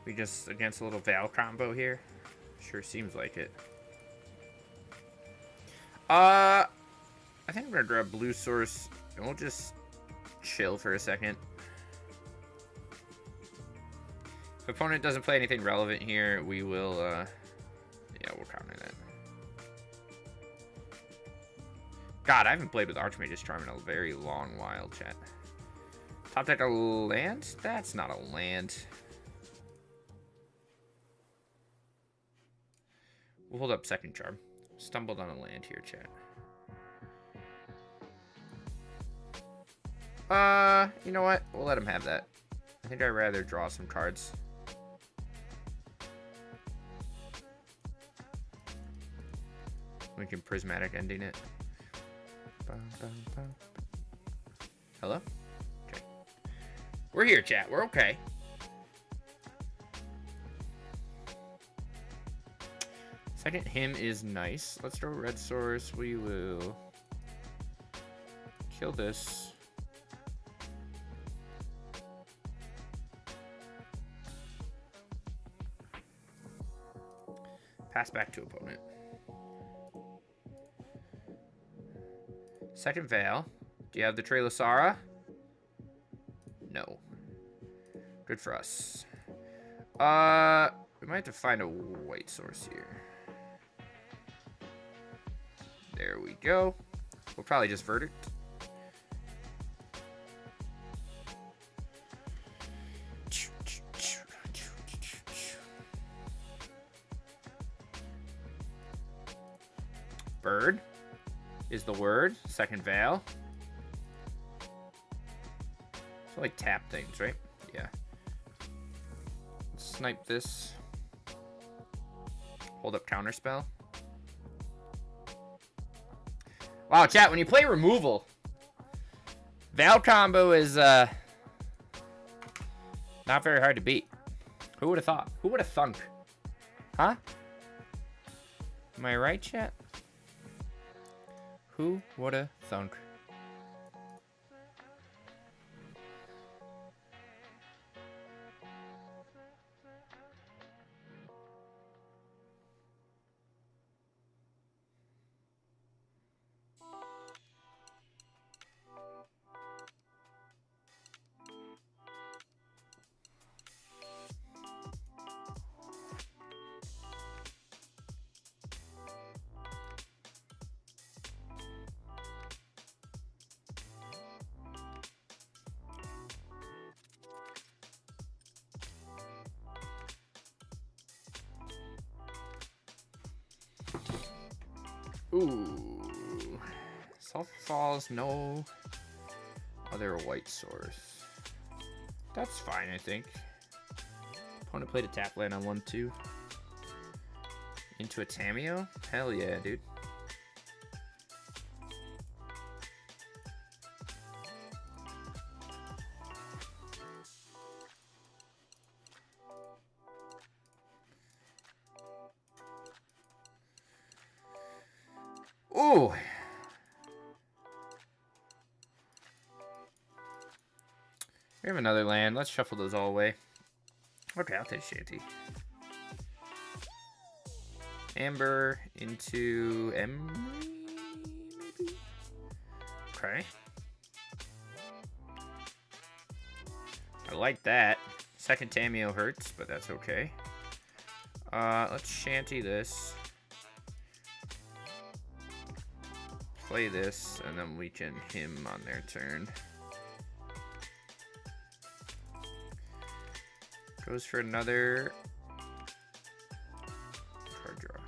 We just against a little Val combo here. Sure seems like it. I think I'm gonna grab blue source and we'll just chill for a second. If opponent doesn't play anything relevant here, we will yeah, we'll counter that. God, I haven't played with Archmage's Charm in a very long while, chat. Top deck a land? That's not a land. We'll hold up second charm. Stumbled on a land here, chat. You know what? We'll let him have that. I think I'd rather draw some cards. We can prismatic ending it. Hello? Okay. We're here, chat. We're okay. Second him is nice. Let's throw red source. We will kill this. Pass back to opponent. Second Veil. Do you have the Trelasara? No. Good for us. We might have to find a white source here. There we go. We'll probably just Verdict. Bird is the word. Second Veil. So like tap things, right? Yeah. Let's snipe this. Hold up counterspell. Wow, chat, when you play removal, Val combo is not very hard to beat. Who would have thought? Who would have thunk? Huh? Am I right, chat? Who would have thunk? Ooh. Sulfur Falls, no other white source. That's fine, I think. Opponent played a tap land on 1-2. Into a Tameo? Hell yeah, dude. Ooh. We have another land. Let's shuffle those all away. Okay, I'll take Shanty. Amber into Emery, maybe? Okay. I like that. Second Tameo hurts, but that's okay. Let's Shanty this. Play this, and then we can him on their turn. Goes for another card draw.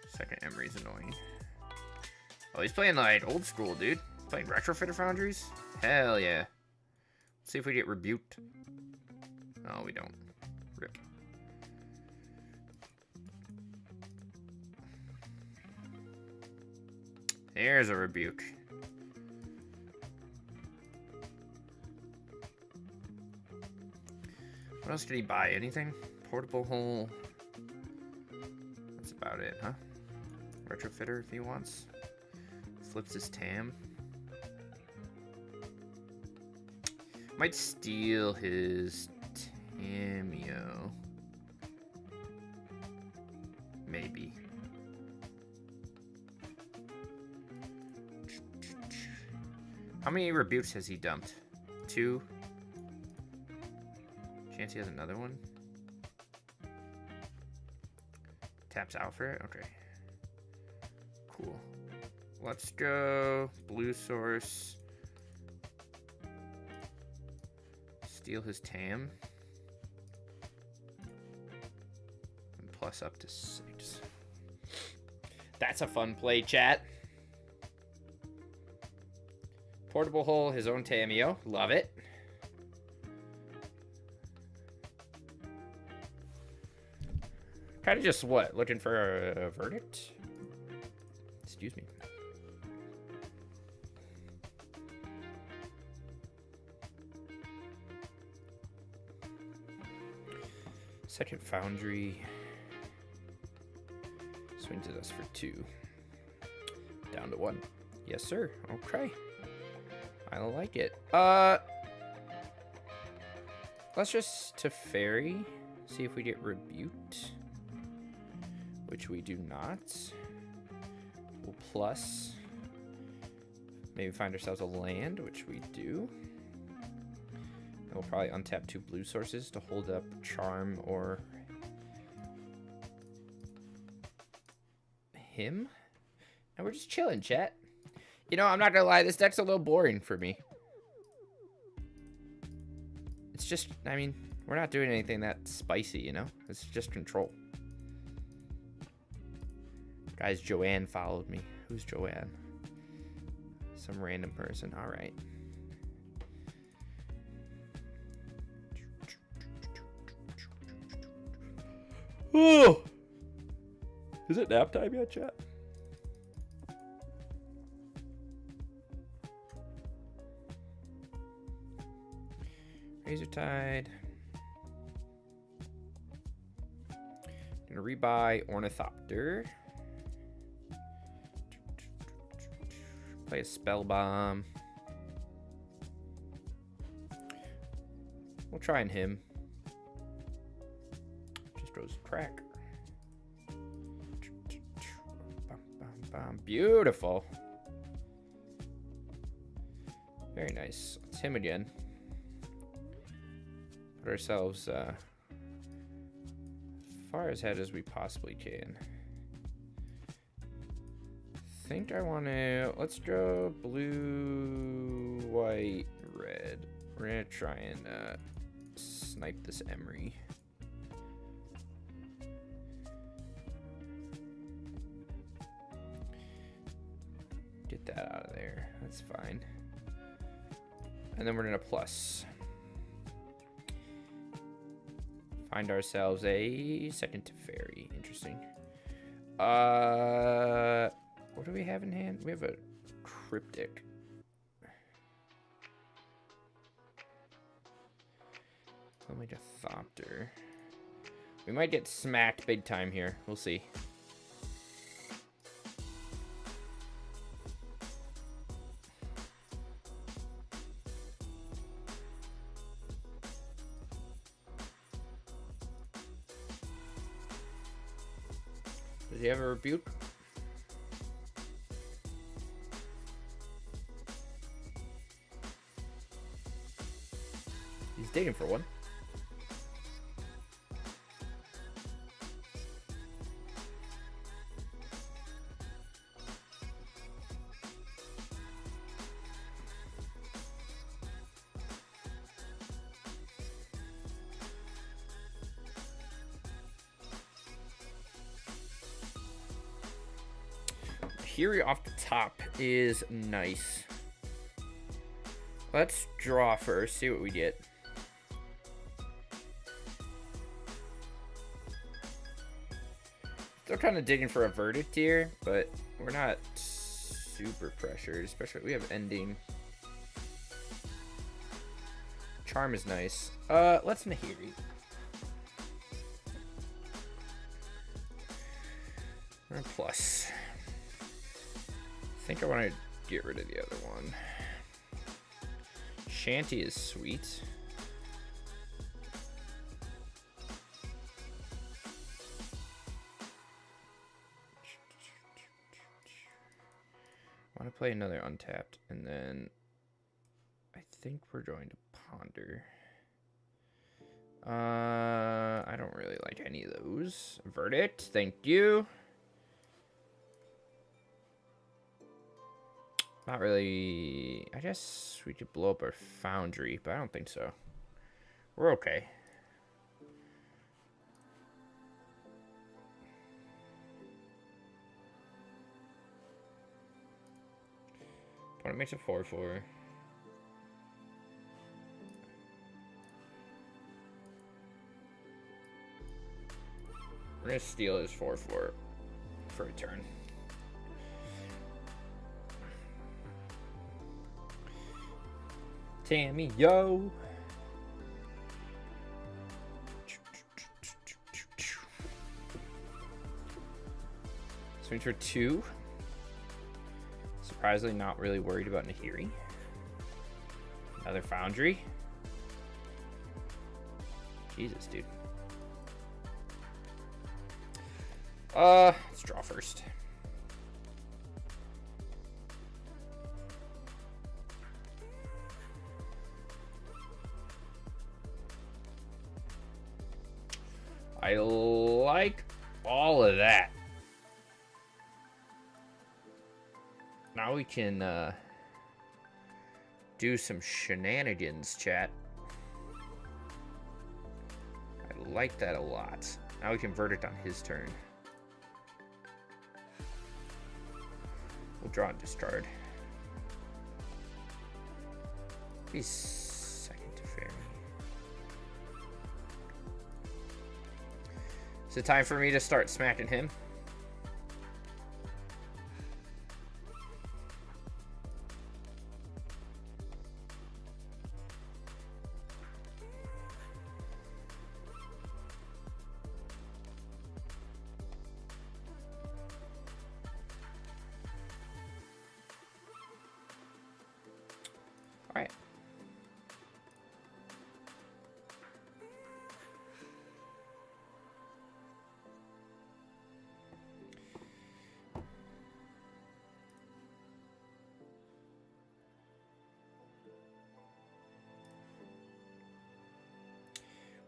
Second Emery's annoying. Oh, he's playing like old school, dude. Playing Retrofitter Foundries? Hell yeah. Let's see if we get rebuked. Oh, we don't. Rip. There's a rebuke. What else did he buy? Anything? Portable hole. That's about it, huh? Retrofitter if he wants. Flips his TAM. Might steal his Tamio. Maybe. How many rebukes has he dumped? 2. Chance he has another one. Taps out for it? Okay. Cool. Let's go blue source. Steal his TAM. And plus up to 6. That's a fun play, chat. Portable hole, his own Tamio. Love it. Kind of just what? Looking for a verdict? Excuse me. Second Foundry. Swings at us for 2. Down to 1. Yes, sir. Okay. I like it. Let's just Teferi. See if we get rebuked. Which we do not. We'll plus. Maybe find ourselves a land, which we do. And we'll probably untap 2 blue sources to hold up Charm or him. And we're just chilling, chat. You know, I'm not gonna lie, this deck's a little boring for me. It's just, I mean, we're not doing anything that spicy, you know? It's just control. Guys, Joanne followed me. Who's Joanne? Some random person. All right. Oh! Is it nap time yet, chat? Razor Tide. Gonna rebuy Ornithopter. Play a Spell Bomb. We'll try and him. Just goes crack. Beautiful. Very nice. It's him again. Put ourselves far as ahead as we possibly can. Think I want to, let's go blue, white, red. We're gonna try and snipe this Emery. Get that out of there. That's fine. And then we're gonna plus. Find ourselves a second Teferi. Interesting. What do we have in hand? We have a Cryptic. Like a Thopter. We might get smacked big time here. We'll see. Does he have a rebuke? He's digging for one. Nahiri off the top is nice. Let's draw first, see what we get. Still kind of digging for a verdict here, but we're not super pressured, especially we have ending. Charm is nice. Let's Nahiri. And plus. I think I want to get rid of the other one. Shanty is sweet. I want to play another untapped, and then I think we're going to ponder. I don't really like any of those. Verdict, thank you. Not really. I guess we could blow up our foundry, but I don't think so. We're okay. Opponent makes a 4/4. We're gonna steal his 4/4 for a turn. Tammy, yo! Swings for 2. Surprisingly, not really worried about Nahiri. Another foundry. Jesus, dude. Let's draw first. I like all of that. Now we can do some shenanigans, chat. I like that a lot. Now we can verdict on his turn. We'll draw and discard. He's second to fairy. Is it time for me to start smacking him? All right.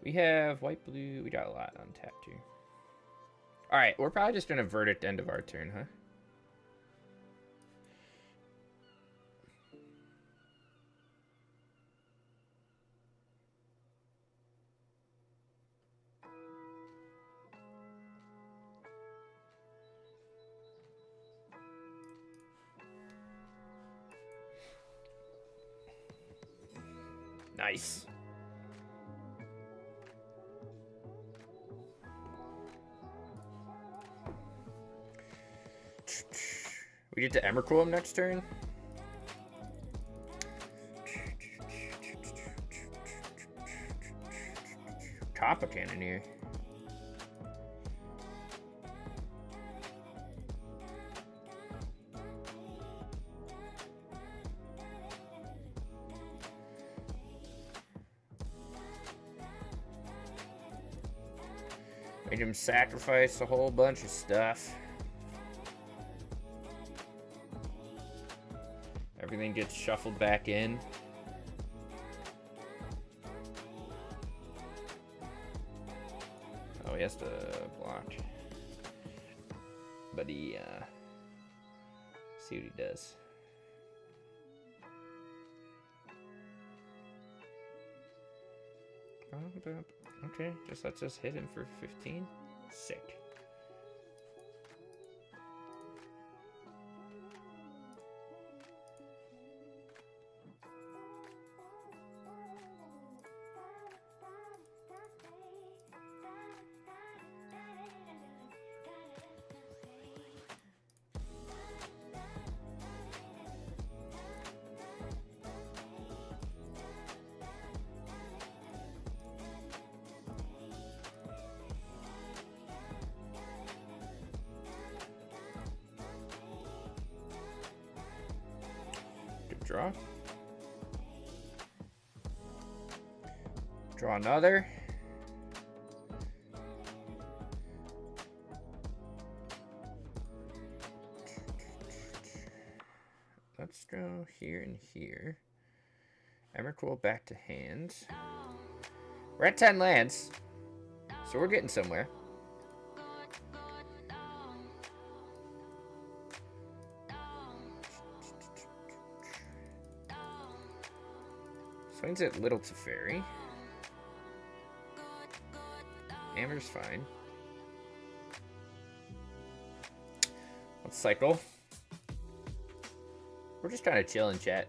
We have white, blue. We got a lot untapped here. All right, we're probably just gonna verdict end of our turn, huh? Nice. We get to Emrakul him next turn. Copper Cannoneer. Made him sacrifice a whole bunch of stuff. Everything gets shuffled back in. Oh, he has to block. But he, see what he does. Okay, just let's just hit him for 15. Sick. Draw. Draw another. Let's go here and here. Emrakul back to hand. We're at 10 lands, so we're getting somewhere. Swings at Little Teferi. Amber's fine. Let's cycle. We're just trying to chill and chat.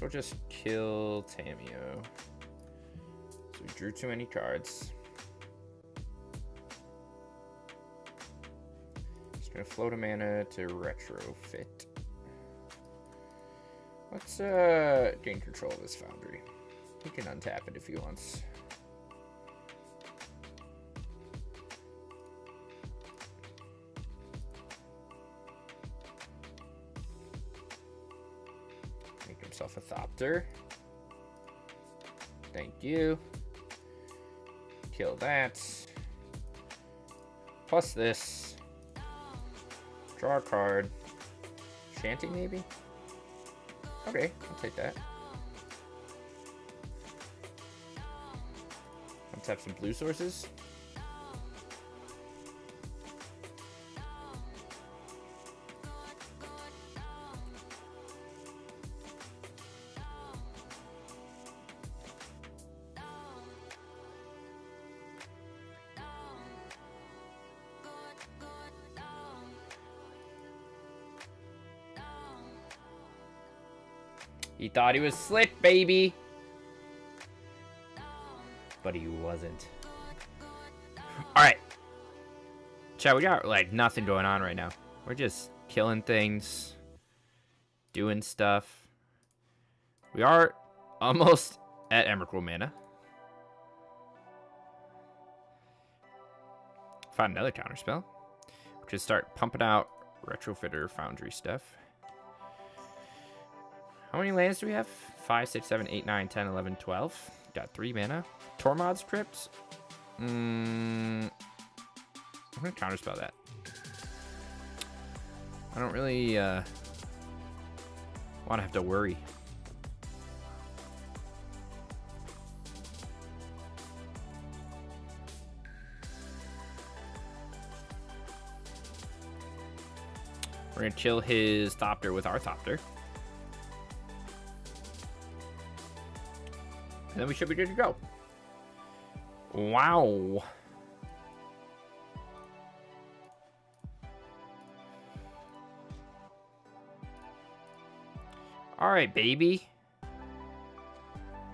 We'll just kill Tamio. So we drew too many cards. Just gonna float a mana to retrofit. Let's gain control of this Foundry. He can untap it if he wants. Make himself a Thopter. Thank you. Kill that. Plus this. Draw a card. Shanty maybe? Okay, I'll take that. Let's have some blue sources. He thought he was slick, baby. But he wasn't. Alright. Chat, we got like nothing going on right now. We're just killing things. Doing stuff. We are almost at Emrakul mana. Find another counterspell. Just start pumping out Retrofitter Foundry stuff. How many lands do we have? 5, 6, 7, 8, 9, 10, 11, 12. Got 3 mana. Tormod's Crypt. I'm going to counterspell that. I don't really want to have to worry. We're going to kill his Thopter with our Thopter. And then we should be good to go. Wow. All right, baby.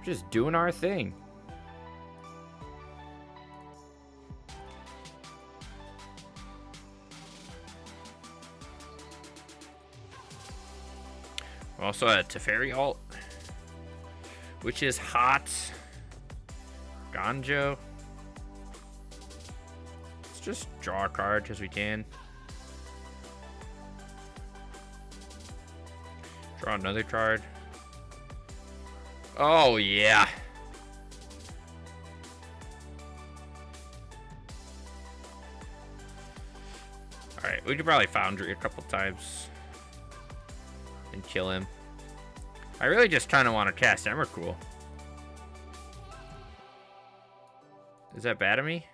Just doing our thing. We're also at Teferi alt, which is hot. Ganjo. Let's just draw a card as we can. Draw another card. Oh, yeah. Alright, we could probably Foundry a couple times and kill him. I really just kind of want to cast Emrakul. Is that bad of me?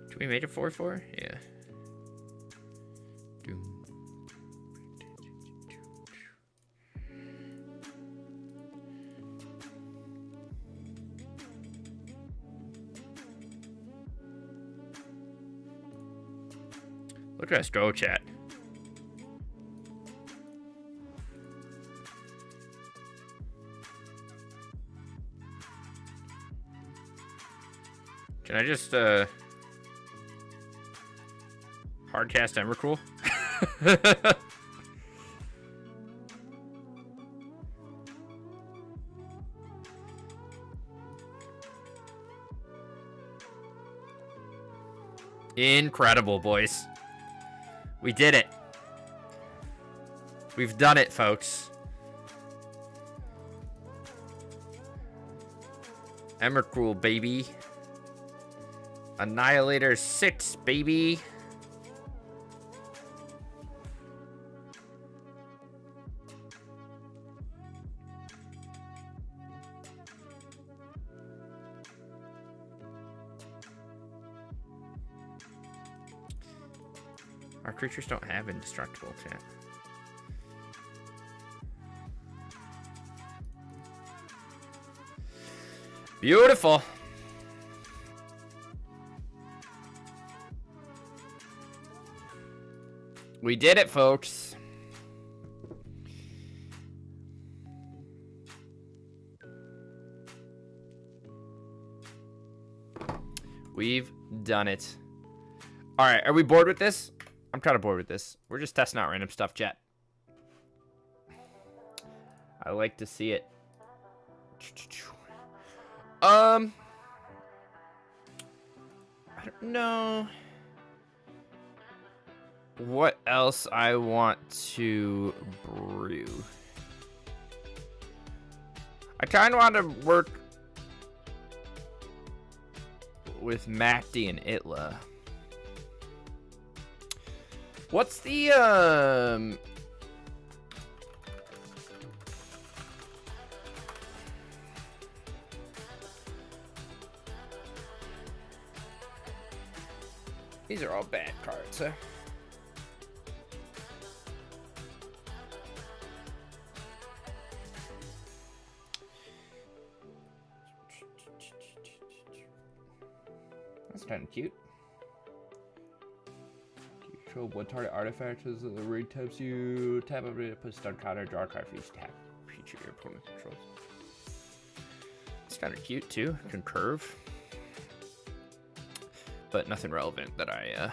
Do we make it 4/4? Yeah. Look at us go, chat. Can I just Hardcast Emrakul. Incredible, boys. We did it. We've done it, folks. Emrakul, baby. Annihilator 6, baby. Our creatures don't have indestructible, chat. Beautiful. We did it, folks. We've done it. All right, are we bored with this? I'm kind of bored with this. We're just testing out random stuff, chat. I like to see it. I don't know what else I want to brew. I kind of want to work with Macti and Itla. What's the these are all bad cards, huh? That's kind of cute. Control what target artifact is the raid types you tap over to put stun counter, draw a card for each tap creature your opponent controls. It's kind of cute too. Can curve. But nothing relevant that I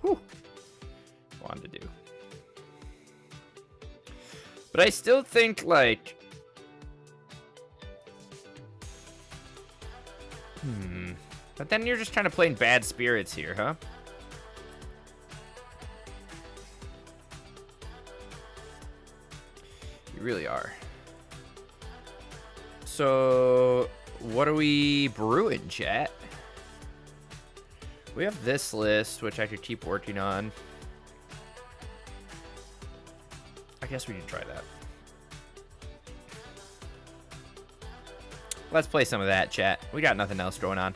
wanted to do. But I still think, like, but then you're just kind of playing bad spirits here, huh? You really are. So, what are we brewing, chat? We have this list, which I could keep working on. I guess we can try that. Let's play some of that, chat. We got nothing else going on.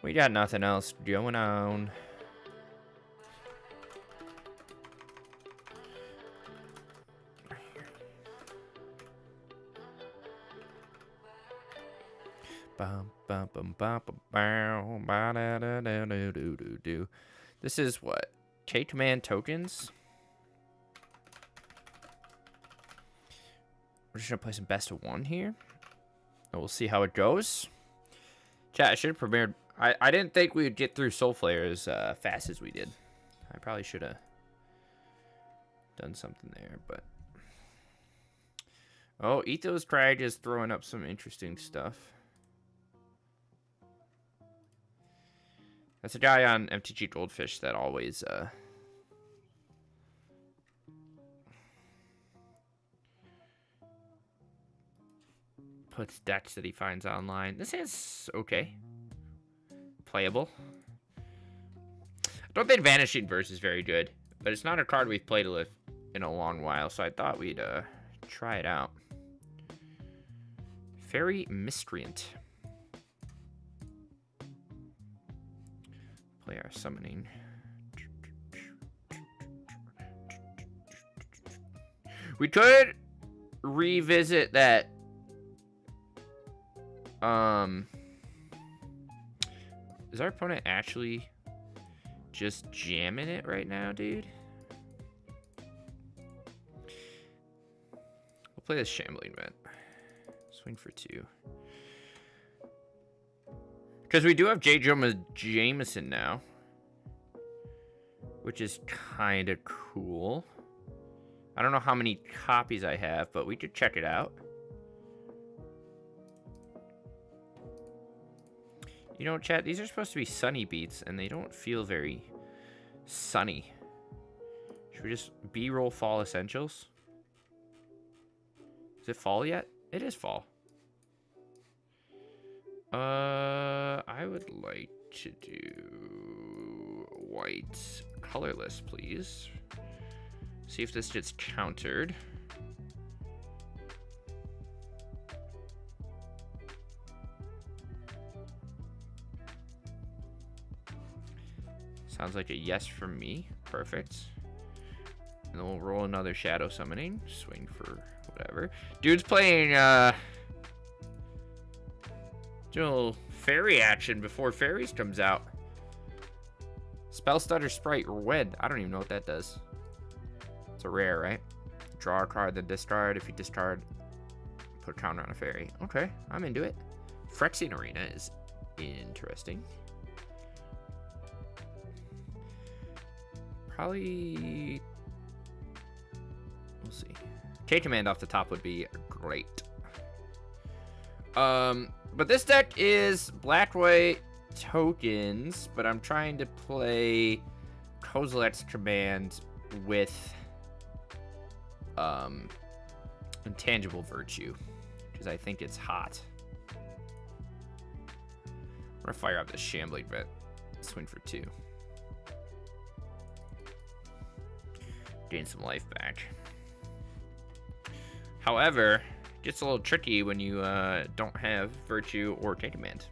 We got nothing else going on. This is what? K-Command tokens? We're just gonna play some best of one here. And we'll see how it goes. Chat, I should have premiered. I didn't think we would get through Soulflare as fast as we did. I probably should have done something there, but... Oh, Ethos Crag is throwing up some interesting stuff. That's a guy on MTG Goldfish that always puts decks that he finds online. This is okay. Playable. I don't think Vanishing Verse is very good, but it's not a card we've played with in a long while, so I thought we'd try it out. Fairy Miscreant. Play our summoning. We could revisit that. Is our opponent actually just jamming it right now, dude? We'll play this Shambling Vent. Swing for 2. Because we do have J. Jonah Jameson now, which is kind of cool. I don't know how many copies I have, but we could check it out. You know, chat, these are supposed to be sunny beats, and they don't feel very sunny. Should we just B-roll fall essentials? Is it fall yet? It is fall. I would like to do white colorless, please. See if this gets countered. Sounds like a yes from me. Perfect. And then we'll roll another shadow summoning. Swing for whatever. Dude's playing doing a little fairy action before fairies comes out. Spell Stutter Sprite Red. I don't even know what that does. It's a rare, right? Draw a card, then discard. If you discard, put a counter on a fairy. Okay, I'm into it. Phyrexian Arena is interesting. Probably... we'll see. K-Command off the top would be great. But this deck is black-white tokens, but I'm trying to play Kozilek's Command with Intangible Virtue, because I think it's hot. I'm gonna fire up this Shambling Vet. Swing for 2. Gain some life back. However, it gets a little tricky when you don't have Virtue or K-Command.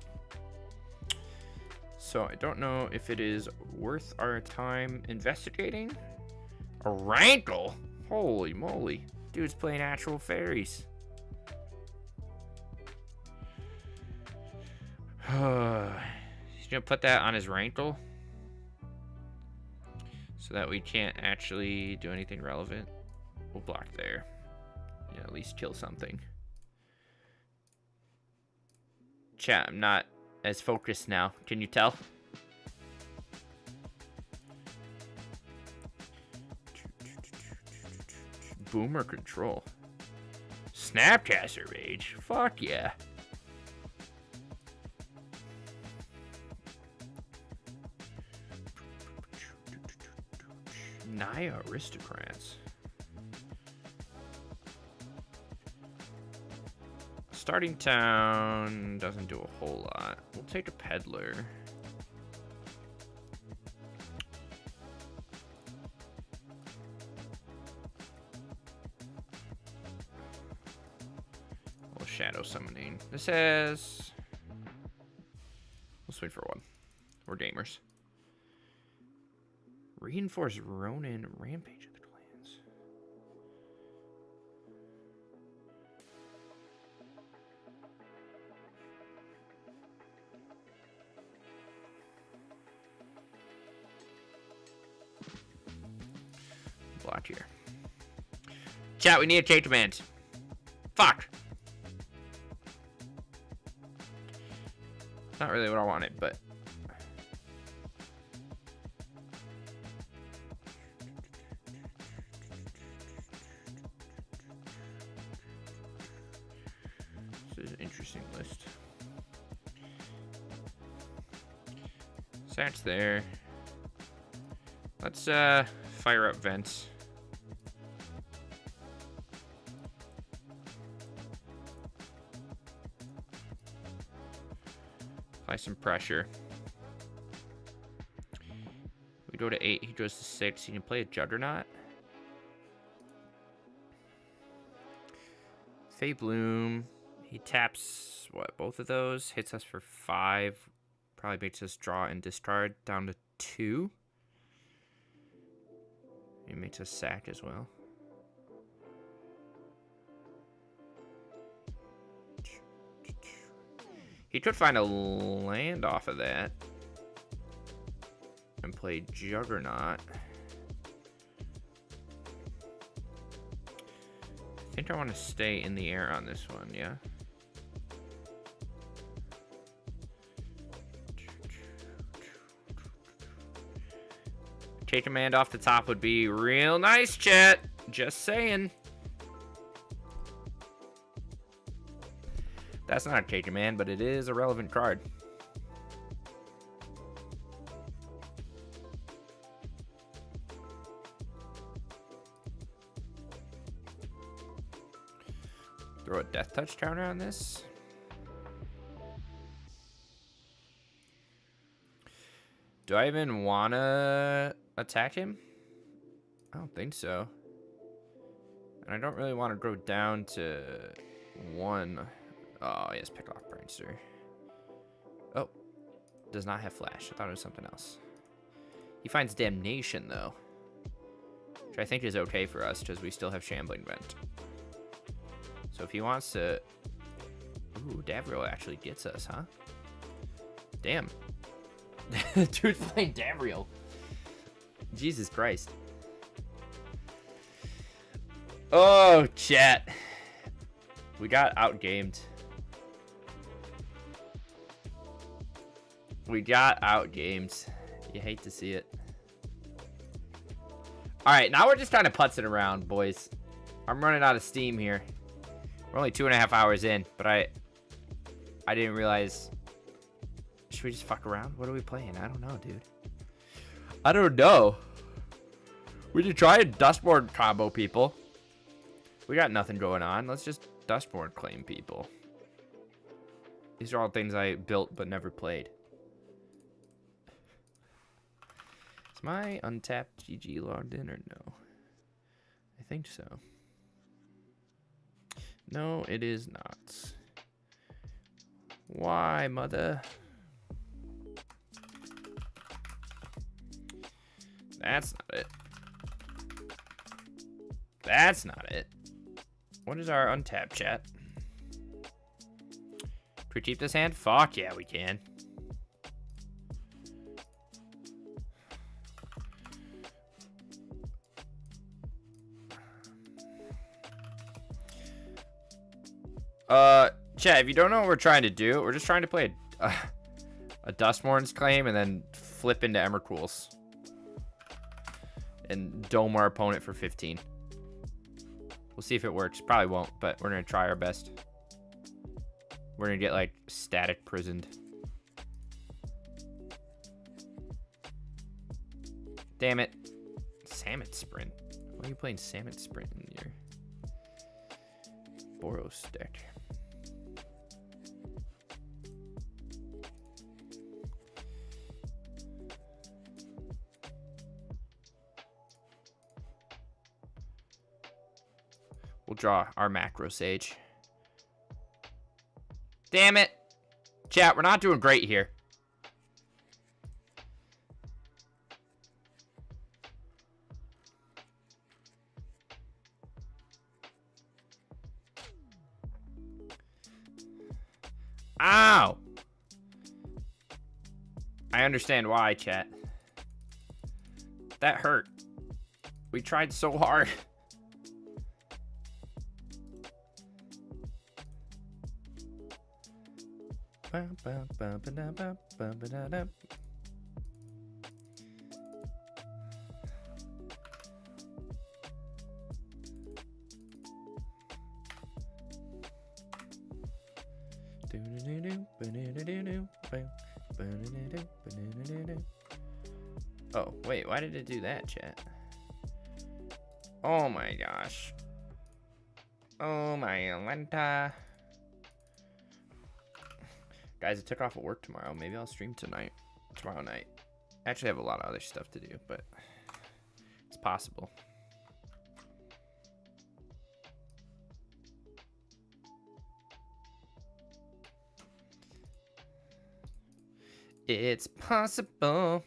So I don't know if it is worth our time investigating. A Rankle? Holy moly. Dude's playing actual fairies. He's gonna put that on his Rankle so that we can't actually do anything relevant. We'll block there. Yeah, at least kill something. Chat, I'm not as focused now. Can you tell? Boomer Control. Snapcaster Mage. Fuck yeah. Naya Aristocrats. Starting Town doesn't do a whole lot. We'll take a Peddler. Well, Shadow Summoning. This has... let's wait for 1. We're gamers. Reinforce Ronin Rampage of the Clans. Block here. Chat, we need a K-Command. Fuck. Not really what I wanted, but... this is an interesting list. Satch there. Let's fire up vents. Apply some pressure. We go to 8, he goes to 6. He can play a Juggernaut. Fey Bloom. He taps, what, both of those? Hits us for 5. Probably makes us draw and discard down to 2. He makes us sack as well. He could find a land off of that and play Juggernaut. I think I want to stay in the air on this one, yeah? Change command off the top would be real nice, chat. Just saying. That's not a change command, but it is a relevant card. Throw a death touch counter on this. Do I even want to attack him? I don't think so. And I don't really want to go down to 1. Oh, yes, pick off Prankster. Oh, does not have flash. I thought it was something else. He finds damnation, though. Which I think is okay for us, because we still have Shambling Vent. So if he wants to... Ooh, Davriel actually gets us, huh? Damn. Dude's playing Davriel. Jesus Christ. Oh, chat. We got outgamed. We got outgamed. You hate to see it. Alright, now we're just kind of putzing around, boys. I'm running out of steam here. We're only 2.5 hours in, but I didn't realize... Should we just fuck around? What are we playing? I don't know, dude. I don't know. We should try a Dustborn combo, people. We got nothing going on. Let's just Dustborn claim people. These are all things I built but never played. Is my untapped GG logged in or no? I think so. No, it is not. Why, mother? That's not it. That's not it. What is our untapped, chat? Can we keep this hand? Fuck yeah, we can. Chat, if you don't know what we're trying to do, we're just trying to play a Dustmourn's claim and then flip into Emrakul's. And dome our opponent for 15. We'll see if it works. Probably won't, but we're going to try our best. We're going to get, like, static prisoned. Damn it. Salmon Sprint. Why are you playing Salmon Sprint in your Boros deck? We'll draw our Macro Sage. Damn it. Chat, we're not doing great here. Ow! I understand why, chat. That hurt. We tried so hard. Oh, wait, why did it do that, chat? Oh my gosh. Oh my Lenta. Guys, I took off at work tomorrow. Maybe I'll stream tomorrow night. I actually have a lot of other stuff to do, but it's possible. It's possible.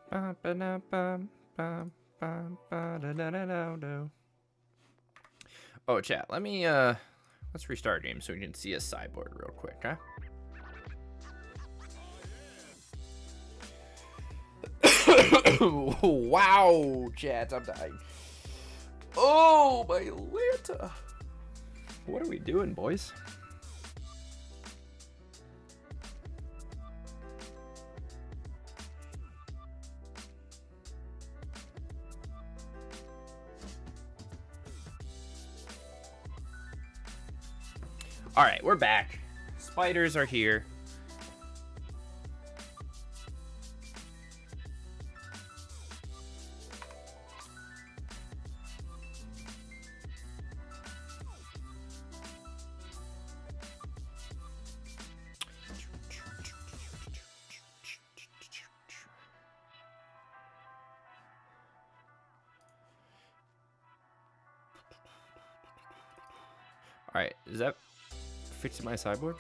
Oh, chat. Let me let's restart game so we can see a sideboard real quick, huh? Wow, chat, I'm dying. Oh, my Lanta. What are we doing, boys? All right, we're back. Spiders are here. All right, is that fixing my sideboard?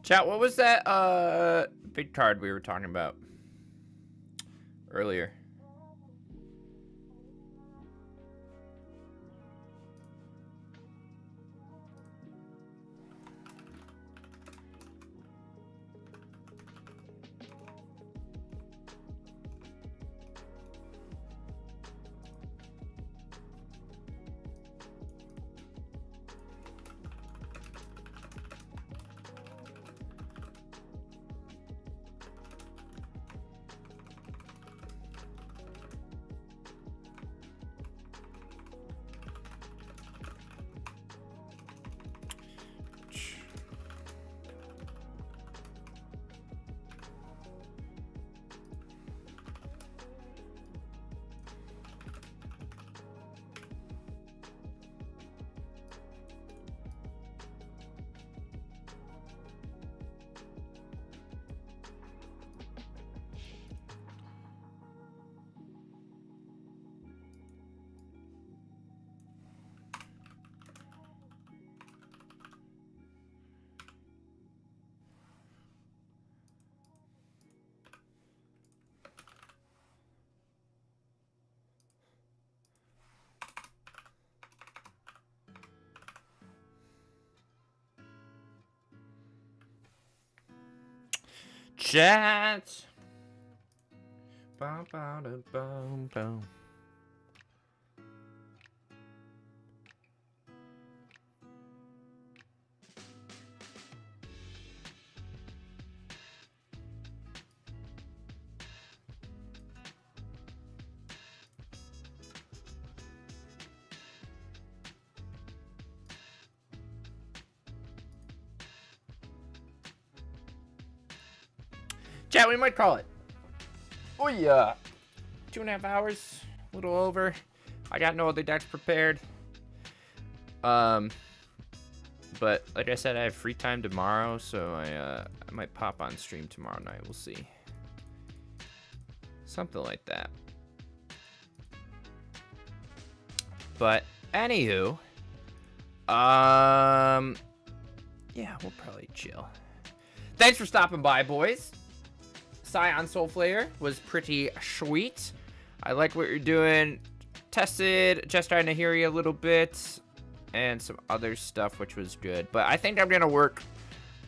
Chat, what was that big card we were talking about earlier? Chat. Bum, bum, bum, bum. Chat, we might call it. Oh yeah. 2.5 hours, a little over. I got no other decks prepared. But like I said, I have free time tomorrow, so I might pop on stream tomorrow night. We'll see. Something like that. But anywho, yeah, we'll probably chill. Thanks for stopping by, boys. Scion Soulflayer was pretty sweet. I like what you're doing. Tested Chester and Nahiri a little bit, and some other stuff, which was good. But I think I'm gonna work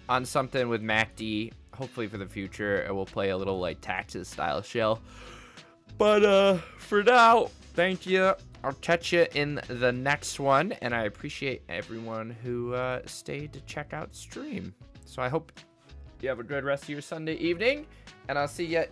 on something with MacD, hopefully for the future, and we'll play a little like Taxes style shell. But for now, thank you. I'll catch you in the next one, and I appreciate everyone who stayed to check out stream. So I hope you have a good rest of your Sunday evening, and I'll see you